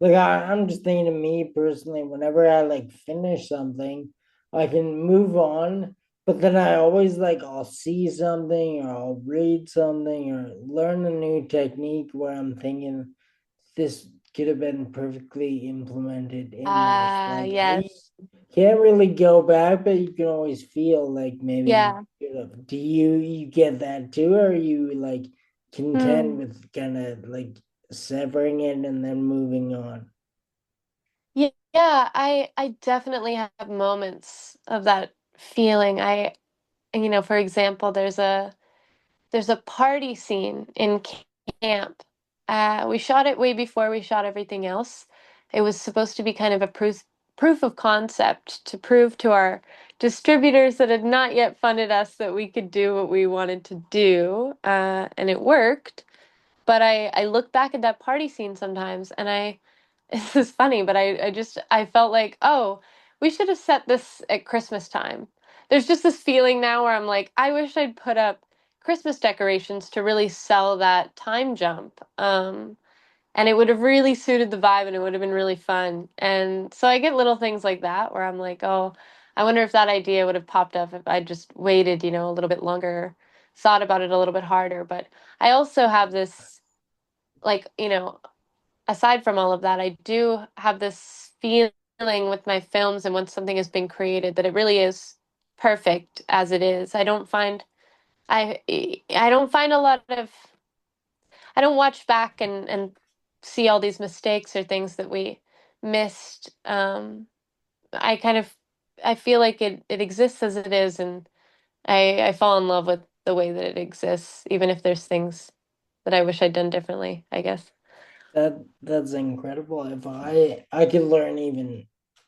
like, I'm just thinking of me personally, whenever I like finish something, I can move on, but then I always like, I'll see something or I'll read something or learn a new technique where I'm thinking this could have been perfectly implemented in this. Like, I Yes. can't really go back, but you can always feel like maybe Yeah. you could have. Do you get that too, or are you like content Hmm. with kind of like severing it and then moving on? Yeah, yeah, I definitely have moments of that feeling. For example, there's a party scene in camp. We shot it way before we shot everything else. It was supposed to be kind of a proof of concept to prove to our distributors that had not yet funded us that we could do what we wanted to do, and it worked. But I look back at that party scene sometimes, and this is funny, but I felt like, oh, we should have set this at Christmas time. There's just this feeling now where I'm like, I wish I'd put up Christmas decorations to really sell that time jump. And it would have really suited the vibe and it would have been really fun. And so I get little things like that where I'm like, oh, I wonder if that idea would have popped up if I just waited, a little bit longer. thought about it a little bit harder. But I also have this, like, aside from all of that, I do have this feeling with my films and when something has been created that it really is perfect as it is. I I don't find a lot of I don't watch back and see all these mistakes or things that we missed. I kind of I feel like it exists as it is, and I fall in love with the way that it exists, even if there's things that I wish I'd done differently, I guess. That's incredible. If I could learn even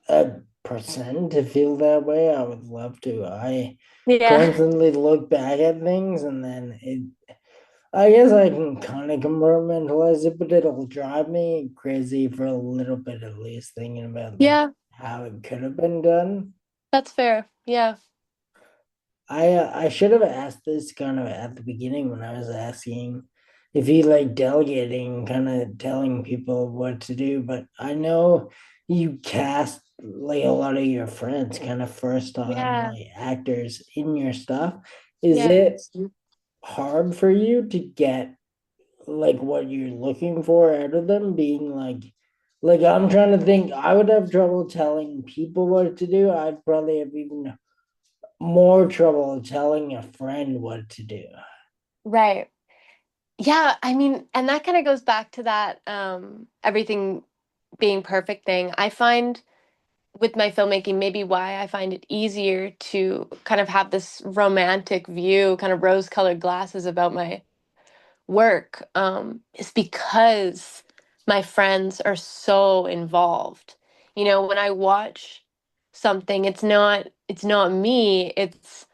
a percent to feel that way, I would love to. I Yeah. constantly look back at things and then I guess I can kind of compartmentalize it, but it'll drive me crazy for a little bit at least thinking about like Yeah, how it could have been done. that's fair. Yeah. I should have asked this kind of at the beginning when I was asking if you like delegating, kind of telling people what to do. But I know you cast like a lot of your friends, kind of first time Yeah. like actors in your stuff. Is Yeah. it hard for you to get like what you're looking for out of them? Being like I'm trying to think. I would have trouble telling people what to do. I'd probably have even more trouble telling a friend what to do. Right. Yeah, I mean, and that kind of goes back to that everything being perfect thing. I find with my filmmaking, maybe why I find it easier to kind of have this romantic view, kind of rose-colored glasses about my work, is because my friends are so involved. When I watch something, it's not me, it's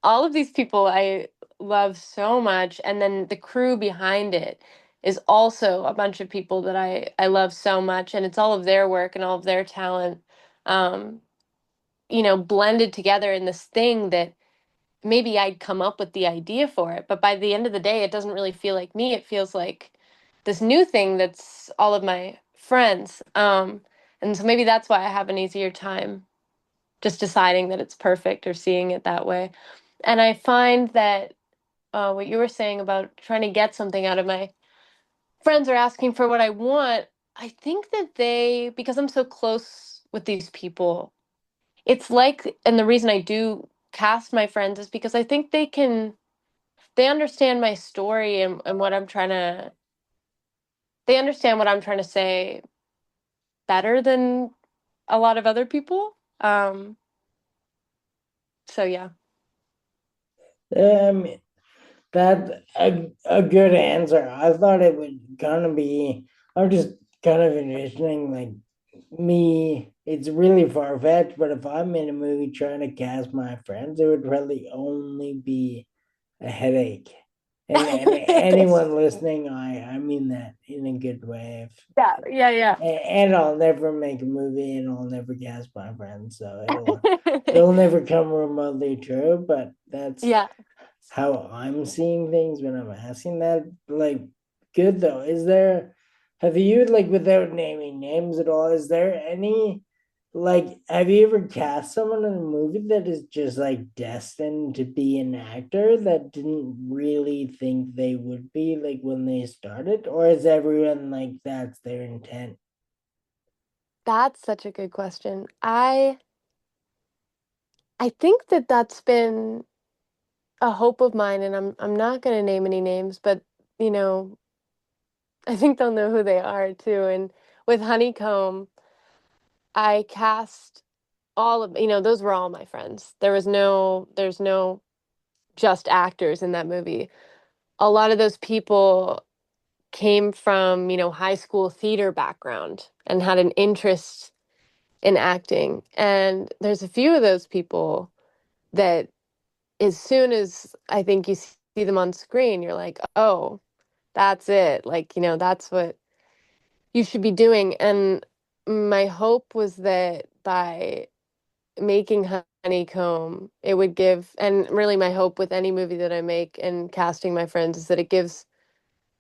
all of these people I love so much, and then the crew behind it is also a bunch of people that I love so much, and it's all of their work and all of their talent, um, blended together in this thing that maybe I'd come up with the idea for it, but by the end of the day, it doesn't really feel like me. It feels like this new thing that's all of my friends. And so maybe that's why I have an easier time just deciding that it's perfect or seeing it that way. And I find that what you were saying about trying to get something out of my friends or asking for what I want, I think that because I'm so close with these people, it's like, and the reason I do cast my friends is because I think they understand my story and they understand what I'm trying to say better than a lot of other people. So yeah. Um, that a good answer. I thought it would kind of be. I'm just kind of envisioning like me. It's really far fetched, but if I'm in a movie trying to cast my friends, it would really only be a headache. And anyone listening, I mean that in a good way. Yeah, yeah, yeah. And I'll never make a movie and I'll never cast my friends, so it'll never come remotely true, but that's Yeah. how I'm seeing things when I'm asking that. Like, good though. Have you, like, without naming names at all, is there any, like, have you ever cast someone in a movie that is just like destined to be an actor that didn't really think they would be, like, when they started? Or is everyone like that's their intent? That's such a good question. I think that that's been a hope of mine, and I'm not going to name any names, but you know, I think they'll know who they are too. And with Honeycomb, I cast all of, those were all my friends. There's no just actors in that movie. A lot of those people came from, high school theater background and had an interest in acting. And there's a few of those people that as soon as I think you see them on screen, you're like, oh, that's it. Like, that's what you should be doing. And my hope was that by making Honeycomb, it would give, and really my hope with any movie that I make and casting my friends is that it gives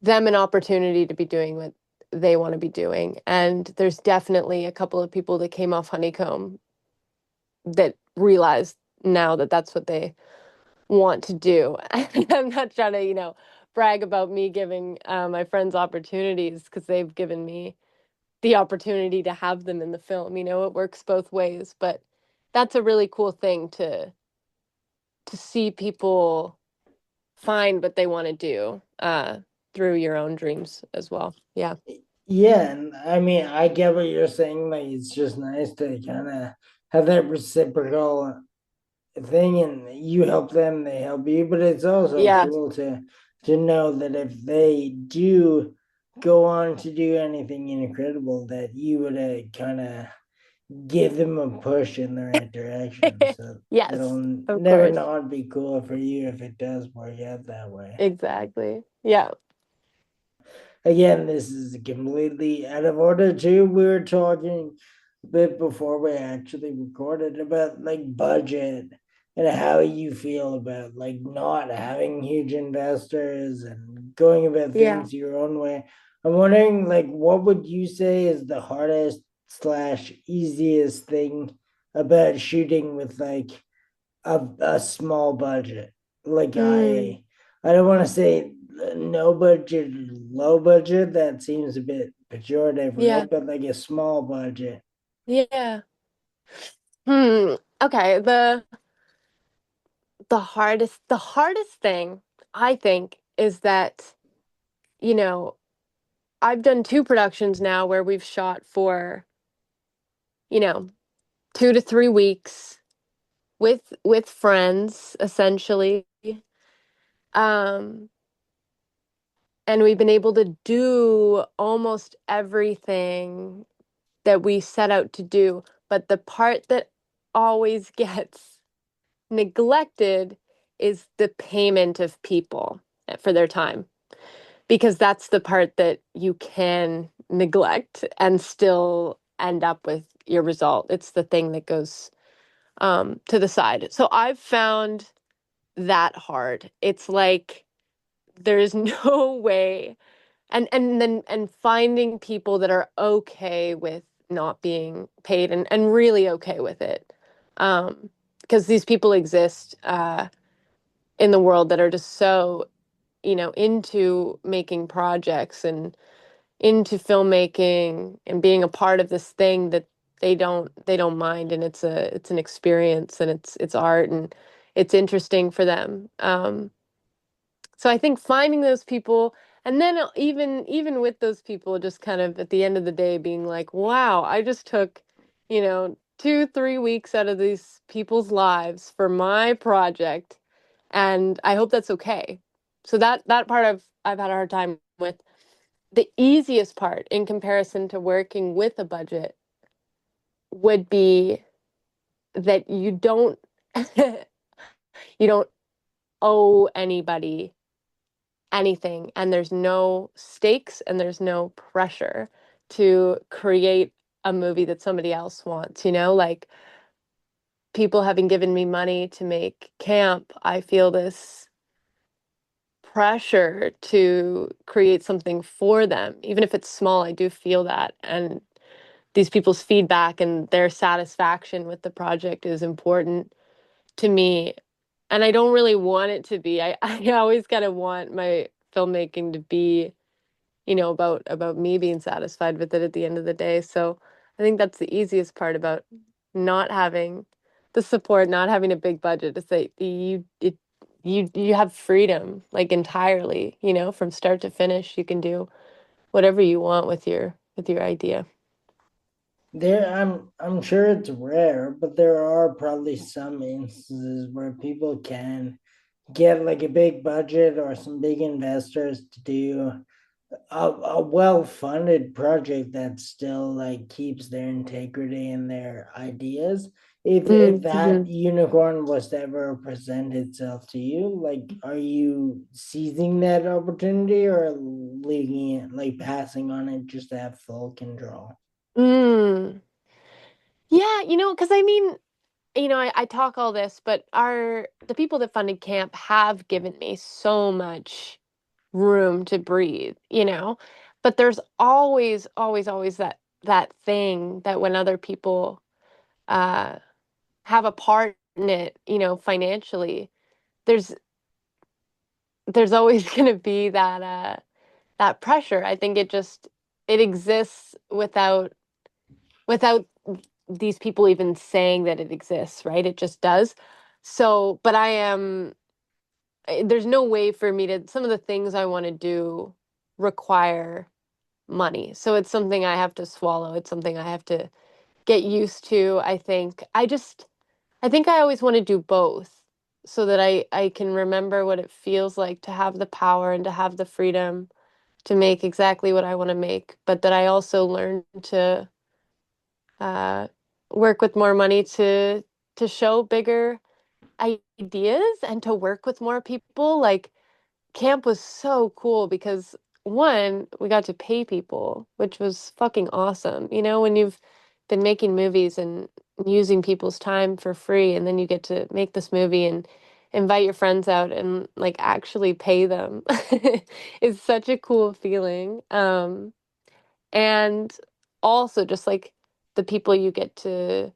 them an opportunity to be doing what they want to be doing. And there's definitely a couple of people that came off Honeycomb that realized now that that's what they want to do. I'm not trying to, brag about me giving my friends opportunities because they've given me the opportunity to have them in the film. It works both ways, but that's a really cool thing to see people find what they want to do through your own dreams as well. Yeah. Yeah, and I mean, I get what you're saying. Like, it's just nice to kind of have that reciprocal thing, and you help them, they help you. But it's also Yeah. cool to know that if they do go on to do anything incredible, that you would kind of give them a push in the right direction. So Yes, it'll of never course. not be cool for you if it does work out that way. Exactly. Yeah. Again, this is completely out of order too. We were talking a bit before we actually recorded about like budget and how you feel about like not having huge investors and going about Yeah. things your own way. I'm wondering like what would you say is the hardest slash easiest thing about shooting with like a small budget. Like Mm, I don't want to say no budget, low budget. That seems a bit pejorative, yeah. right? But like a small budget. Yeah. Okay. The hardest thing I think is that, you know, I've done two productions now where we've shot for, you know, 2 to 3 weeks with friends essentially. Um, and we've been able to do almost everything that we set out to do. But the part that always gets neglected is the payment of people for their time, because that's the part that you can neglect and still end up with your result. It's the thing that goes to the side. So I've found that hard. It's like there's no way, and finding people that are okay with not being paid, and really okay with it, because these people exist in the world that are just so into making projects and into filmmaking and being a part of this thing that they don't mind, and it's an experience, and it's art, and it's interesting for them. So I think finding those people, and then even with those people, just kind of at the end of the day being like, wow, I just took, 2, 3 weeks out of these people's lives for my project, and I hope that's okay. So that part I've had a hard time with. The easiest part in comparison to working with a budget would be that you don't owe anybody anything, and there's no stakes and there's no pressure to create a movie that somebody else wants, like people having given me money to make camp. I feel this pressure to create something for them. Even if it's small, I do feel that. And these people's feedback and their satisfaction with the project is important to me. And I don't really want it to be. I always kind of want my filmmaking to be, about me being satisfied with it at the end of the day. So I think that's the easiest part about not having the support, not having a big budget, is that you have freedom, like, entirely, from start to finish. You can do whatever you want with your idea. There, I'm sure it's rare, but there are probably some instances where people can get like a big budget or some big investors to do a well-funded project that still like keeps their integrity and their ideas. If that Mm-hmm. unicorn was to ever present itself to you, like are you seizing that opportunity or leaving it, like passing on it just to have full control? Mm. Yeah, because I mean, I talk all this, but the people that funded camp have given me so much room to breathe, but there's always, always, always that thing that when other people uh have a part in it, financially, there's there's always going to be that that pressure. I think it exists without these people even saying that it exists, right? It just does. So, but there's no way for me to, some of the things I want to do require money. So it's something I have to swallow. It's something I have to get used to. I think I always want to do both so that I can remember what it feels like to have the power and to have the freedom to make exactly what I want to make, but that I also learn to uh, work with more money to show bigger ideas and to work with more people. Like camp was so cool because one, we got to pay people, which was fucking awesome. You know, when you've been making movies and using people's time for free, and then you get to make this movie and invite your friends out and like actually pay them is such a cool feeling. And also just like the people you get to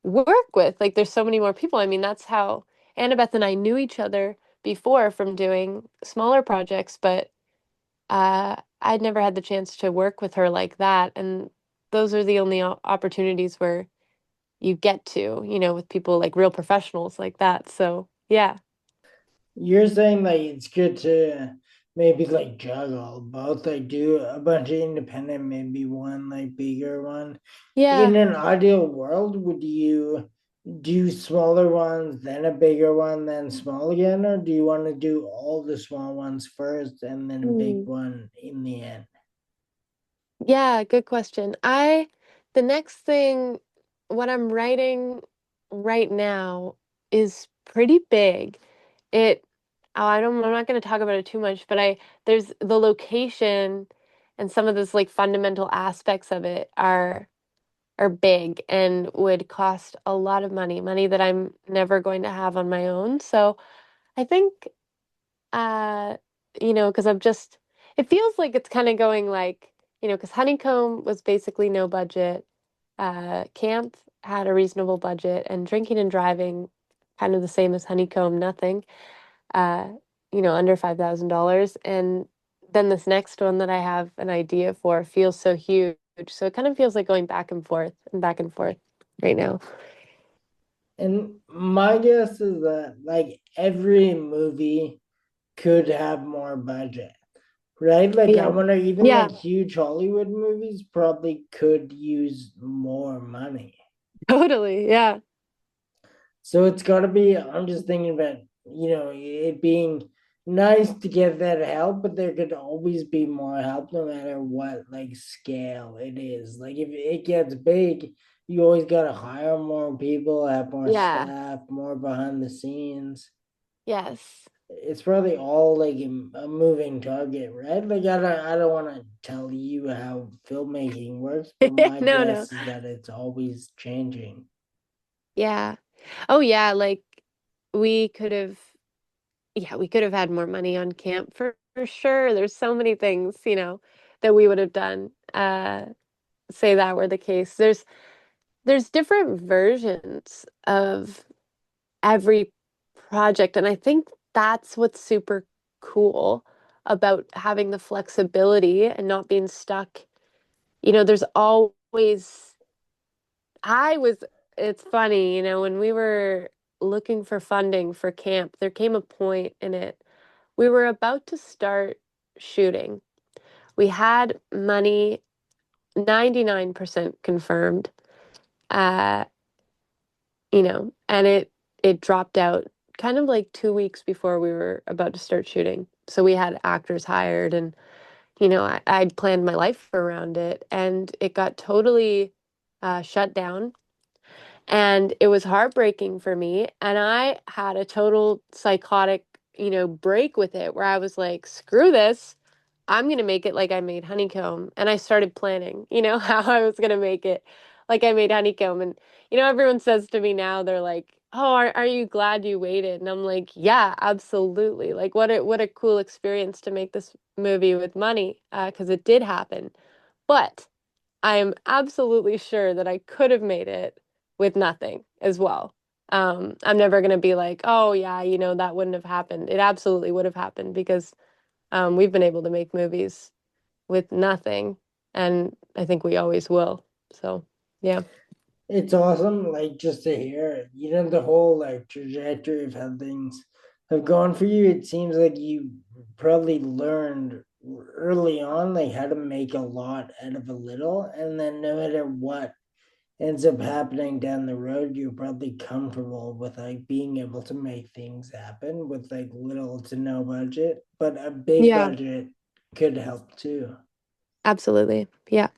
work with. Like there's so many more people. I mean, that's how Annabeth and I knew each other before from doing smaller projects, but I'd never had the chance to work with her like that. And those are the only opportunities where you get to, you know, with people like real professionals like that. So, yeah. You're saying like it's good to maybe like juggle both, like do a bunch of independent, maybe one like bigger one. In Yeah. an ideal world, would you do smaller ones, then a bigger one, then small again, or do you want to do all the small ones first and then a big Mm. one in the end? Yeah, good question. The next thing, what I'm writing right now is pretty big. It, I'm not going to talk about it too much, but there's the location and some of those like fundamental aspects of it are big and would cost a lot of money, money that I'm never going to have on my own. So I think uh, because it feels like it's kind of going like, because Honeycomb was basically no budget. Camp had a reasonable budget, and drinking and driving, kind of the same as Honeycomb, nothing, uh, under $5,000. And then this next one that I have an idea for feels so huge. So it kind of feels like going back and forth and back and forth right now. And my guess is that like every movie could have more budget, right? Like I Yeah. wonder, even Yeah, like huge Hollywood movies probably could use more money. totally. Yeah. So it's got to be, I'm just thinking about, it being nice to get that help, but there could always be more help no matter what like scale it is. Like if it gets big, you always got to hire more people, have more Yeah. staff, more behind the scenes. Yes. It's probably all like a moving target, right? Like I don't want to tell you how filmmaking works, but my No, no. guess is that it's always changing. Yeah. Oh, yeah. Like we could have, yeah, we could have had more money on camp for sure. There's so many things, that we would have done. Say that were the case. There's different versions of every project, and I think that's what's super cool about having the flexibility and not being stuck. There's always I was, it's funny, when we were looking for funding for camp, there came a point in it. We were about to start shooting. We had money 99% confirmed. Uh, and it dropped out kind of like 2 weeks before we were about to start shooting. So we had actors hired and, I'd planned my life around it and it got totally shut down. And it was heartbreaking for me. And I had a total psychotic, break with it where I was like, screw this. I'm going to make it like I made Honeycomb. And I started planning, how I was going to make it like I made Honeycomb. And, everyone says to me now, they're like, oh, are you glad you waited? And I'm like, yeah, absolutely. Like, what a cool experience to make this movie with money, because it did happen. But I am absolutely sure that I could have made it with nothing as well. I'm never going to be like, oh yeah, that wouldn't have happened. It absolutely would have happened because we've been able to make movies with nothing, and I think we always will. So, yeah. It's awesome, like just to hear, the whole like trajectory of how things have gone for you. It seems like you probably learned early on like how to make a lot out of a little, and then no matter what ends up happening down the road, you're probably comfortable with like being able to make things happen with like little to no budget, but a big Yeah, budget could help too. absolutely. Yeah.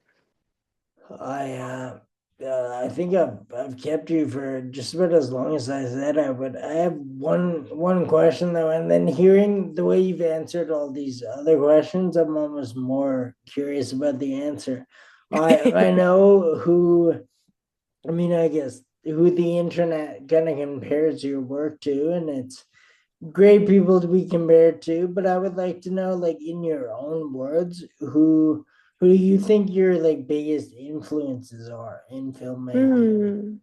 I think I've kept you for just about as long as I said I would. I have one question though, and then hearing the way you've answered all these other questions, I'm almost more curious about the answer. I know who, I mean, I guess who the internet kind of compares your work to, and it's great people to be compared to, but I would like to know, like in your own words, who do you think your like biggest influences are in filmmaking? Hmm.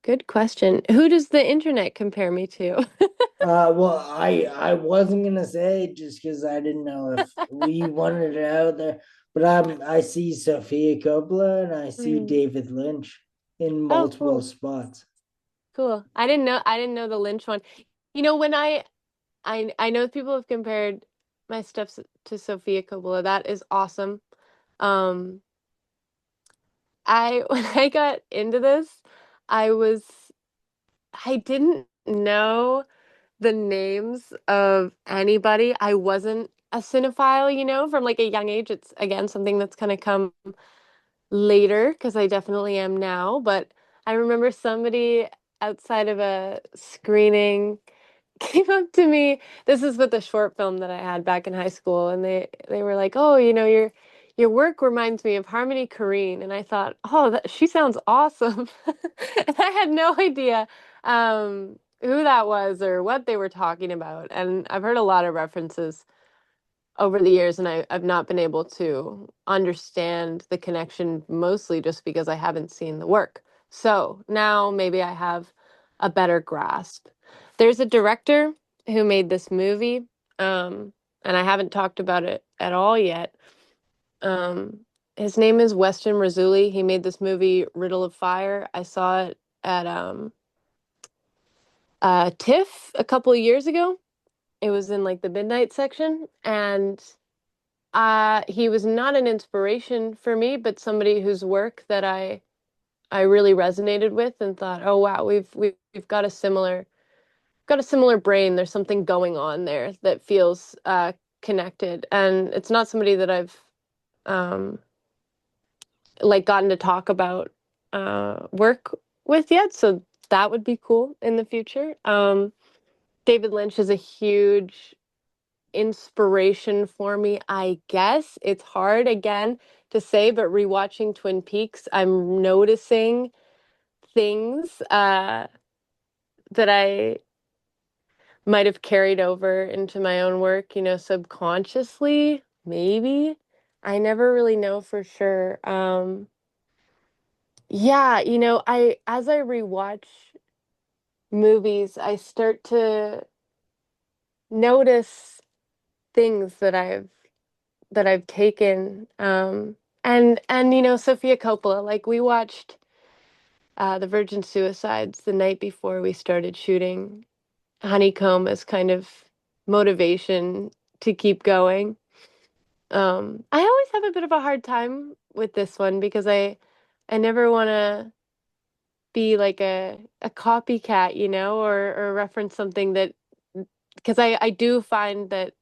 Good question. Who does the internet compare me to? Well, I wasn't gonna say just because I didn't know if we wanted it out there, but I see Sophia Coppola and I see Hmm. David Lynch in Oh, multiple cool. spots. Cool. I didn't know the Lynch one. When I know people have compared my stuff to Sofia Coppola. That is awesome. Um, when I got into this, I was I didn't know the names of anybody. I wasn't a cinephile, from like a young age. It's again something that's kind of come later because I definitely am now. But I remember somebody outside of a screening came up to me. This is with a short film that I had back in high school, and they were like, "Oh, your work reminds me of Harmony Korine." And I thought, "Oh, she sounds awesome." And I had no idea who that was or what they were talking about. And I've heard a lot of references over the years, and I've not been able to understand the connection, mostly just because I haven't seen the work. So now maybe I have a better grasp. There's a director who made this movie, and I haven't talked about it at all yet. Um, his name is Weston Rizzulli. He made this movie, Riddle of Fire. I saw it at TIFF a couple of years ago. It was in like the midnight section, and he was not an inspiration for me, but somebody whose work that I really resonated with and thought, oh wow, we've got a similar brain. There's something going on there that feels connected, and it's not somebody that I've um, like gotten to talk about work with yet. So that would be cool in the future. David Lynch is a huge inspiration for me, I guess. It's hard again to say, but rewatching Twin Peaks, I'm noticing things that I might have carried over into my own work, subconsciously, maybe. I never really know for sure. Yeah, I as I rewatch movies, I start to notice things that I've taken and Sophia Coppola, like we watched The Virgin Suicides the night before we started shooting Honeycomb as kind of motivation to keep going. I always have a bit of a hard time with this one because I never want to be like a copycat, or reference something that because I do find that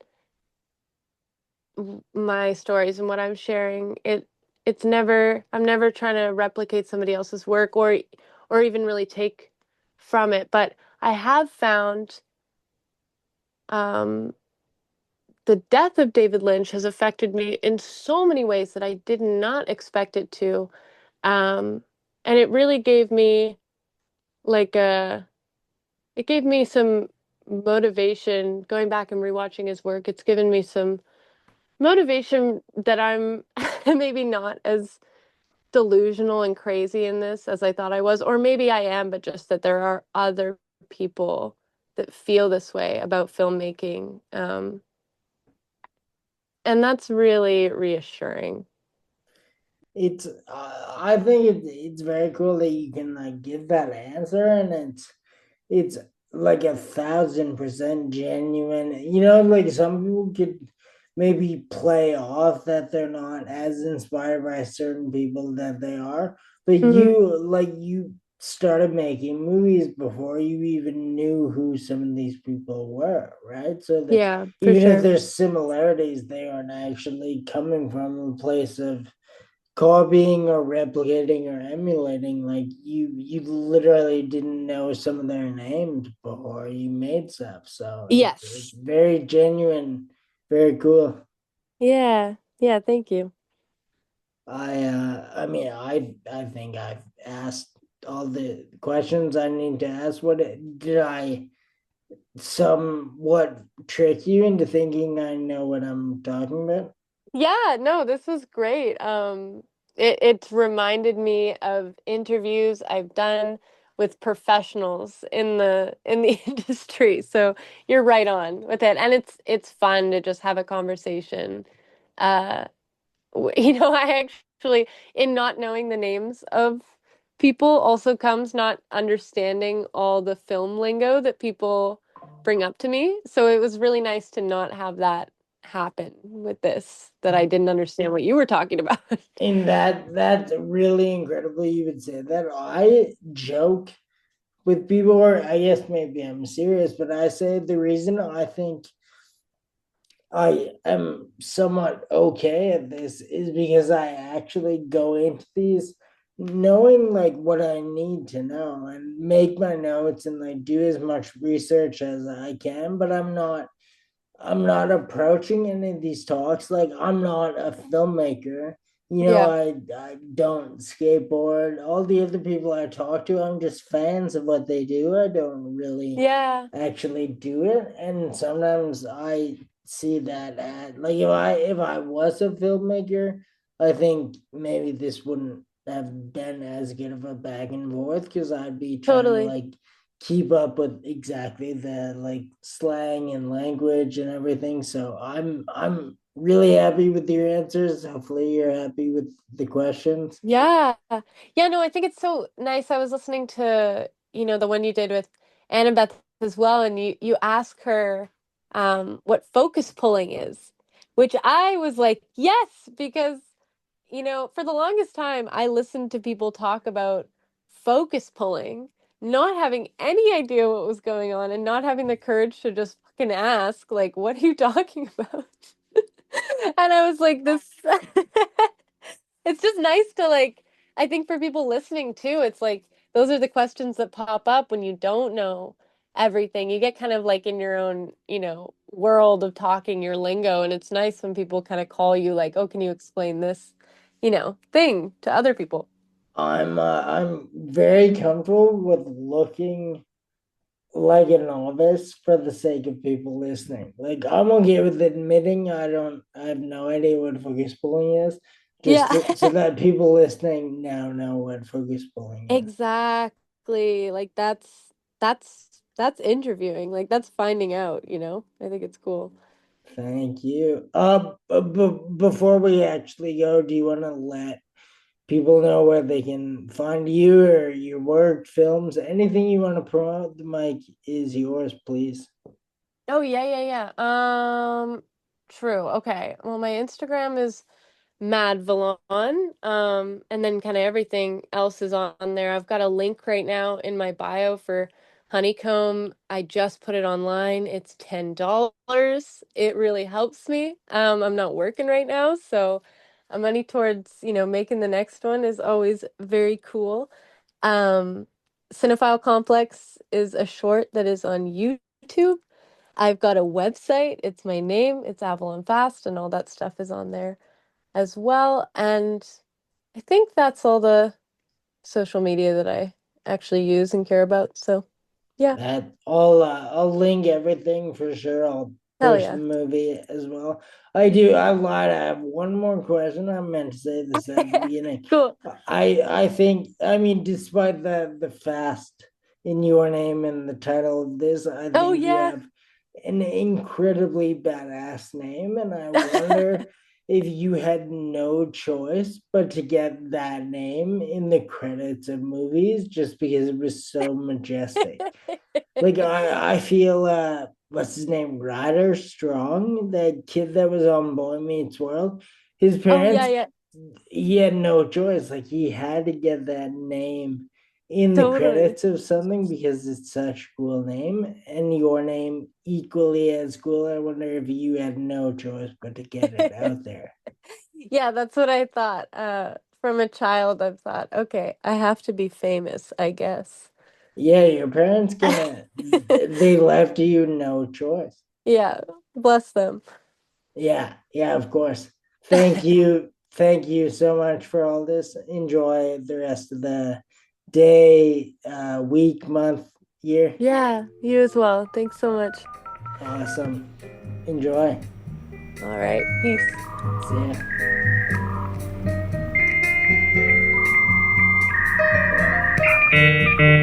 my stories and what I'm sharing, it's never I'm never trying to replicate somebody else's work or even really take from it. But I have found um, the death of David Lynch has affected me in so many ways that I did not expect it to. Um, and it really gave me like it gave me some motivation going back and rewatching his work. It's given me some motivation that I'm maybe not as delusional and crazy in this as I thought I was, or maybe I am, but just that there are other people that feel this way about filmmaking. And that's really reassuring. It's I think it's very cool that you can like give that answer, and it's like 1,000% genuine. You know, like some people could maybe play off that they're not as inspired by certain people that they are, but Mhm. you started making movies before you even knew who some of these people were, right? So that Yeah, for even if sure. there's similarities, they aren't actually coming from a place of copying or replicating or emulating. Like you literally didn't know some of their names before you made stuff, so it's Yes. very genuine, very cool. Yeah. Yeah, thank you. I mean, I think I've asked all the questions I need to ask. What did I somewhat trick you into thinking I know what I'm talking about? Yeah, no, this was great. It's reminded me of interviews I've done with professionals in the industry. So you're right on with it. And it's fun to just have a conversation. Uh, I actually, in not knowing the names of people, also comes not understanding all the film lingo that people bring up to me. So it was really nice to not have that happen with this, that I didn't understand what you were talking about. In that's really incredible you would say that. I joke with people, or I guess maybe I'm serious, but I say the reason I think I am somewhat okay at this is because I actually go into these knowing like what I need to know and make my notes and like do as much research as I can, but I'm not approaching any of these talks like I'm not a filmmaker. Yeah, I don't skateboard. All the other people I talk to, I'm just fans of what they do. I don't really yeah, actually do it. And sometimes I see that at like if I was a filmmaker, I think maybe this wouldn't have been as good of a back and forth because I'd be trying to totally. like keep up with exactly the like slang and language and everything. So I'm really happy with your answers. Hopefully you're happy with the questions. Yeah. Yeah, no, I think it's so nice. I was listening to, the one you did with Annabeth as well, and you ask her what focus pulling is, which I was like, yes, because, for the longest time I listened to people talk about focus pulling, not having any idea what was going on and not having the courage to just fucking ask, like, what are you talking about? And I was like, this it's just nice to like, I think for people listening too, it's like those are the questions that pop up when you don't know everything. You get kind of like in your own, world of talking your lingo, and it's nice when people kind of call you like, "Oh, can you explain this, thing to other people?" I'm very comfortable with looking like a novice for the sake of people listening. Like I'm okay with admitting I have no idea what focus pulling is, Yeah. so that people listening now know what focus pulling is. Exactly. Like that's interviewing. Like that's finding out, I think it's cool. Thank you. Before we actually go, do you want to let people know where they can find you or your work, films, anything you want to promote? The mic is yours, please. Oh, yeah, yeah, yeah. True. Okay. Well, my Instagram is Mad Valon. And then kind of everything else is on there. I've got a link right now in my bio for Honeycomb. I just put it online. It's $10. It really helps me. I'm not working right now, so money towards, making the next one is always very cool. Um, Cinephile Complex is a short that is on YouTube. I've got a website. It's my name. It's Avalon Fast, and all that stuff is on there as well. And I think that's all the social media that I actually use and care about. So, yeah, I'll link everything for sure. I'll Hell first yeah. movie as well. I do. I lied. I have one more question. I meant to say this at the beginning. Cool. I think. I mean, despite the fast in your name and the title of this, I Oh think you yeah. have an incredibly badass name, and I wonder if you had no choice but to get that name in the credits of movies just because it was so majestic. Like I feel what's his name? Ryder Strong, that kid that was on Boy Meets World. His Oh yeah, parents, yeah. he had no choice. Like he had to get that name in the Totally. credits of something because it's such a cool name, and your name equally as cool. I wonder if you had no choice but to get it out there. Yeah, that's what I thought. From a child, I've thought, okay, I have to be famous, I guess. Yeah, your parents gonna they left you no choice. Yeah, bless them. Yeah, yeah, of course. Thank you. Thank you so much for all this. Enjoy the rest of the day, week, month, year. Yeah, you as well. Thanks so much. Awesome. Enjoy. All right, peace. See ya.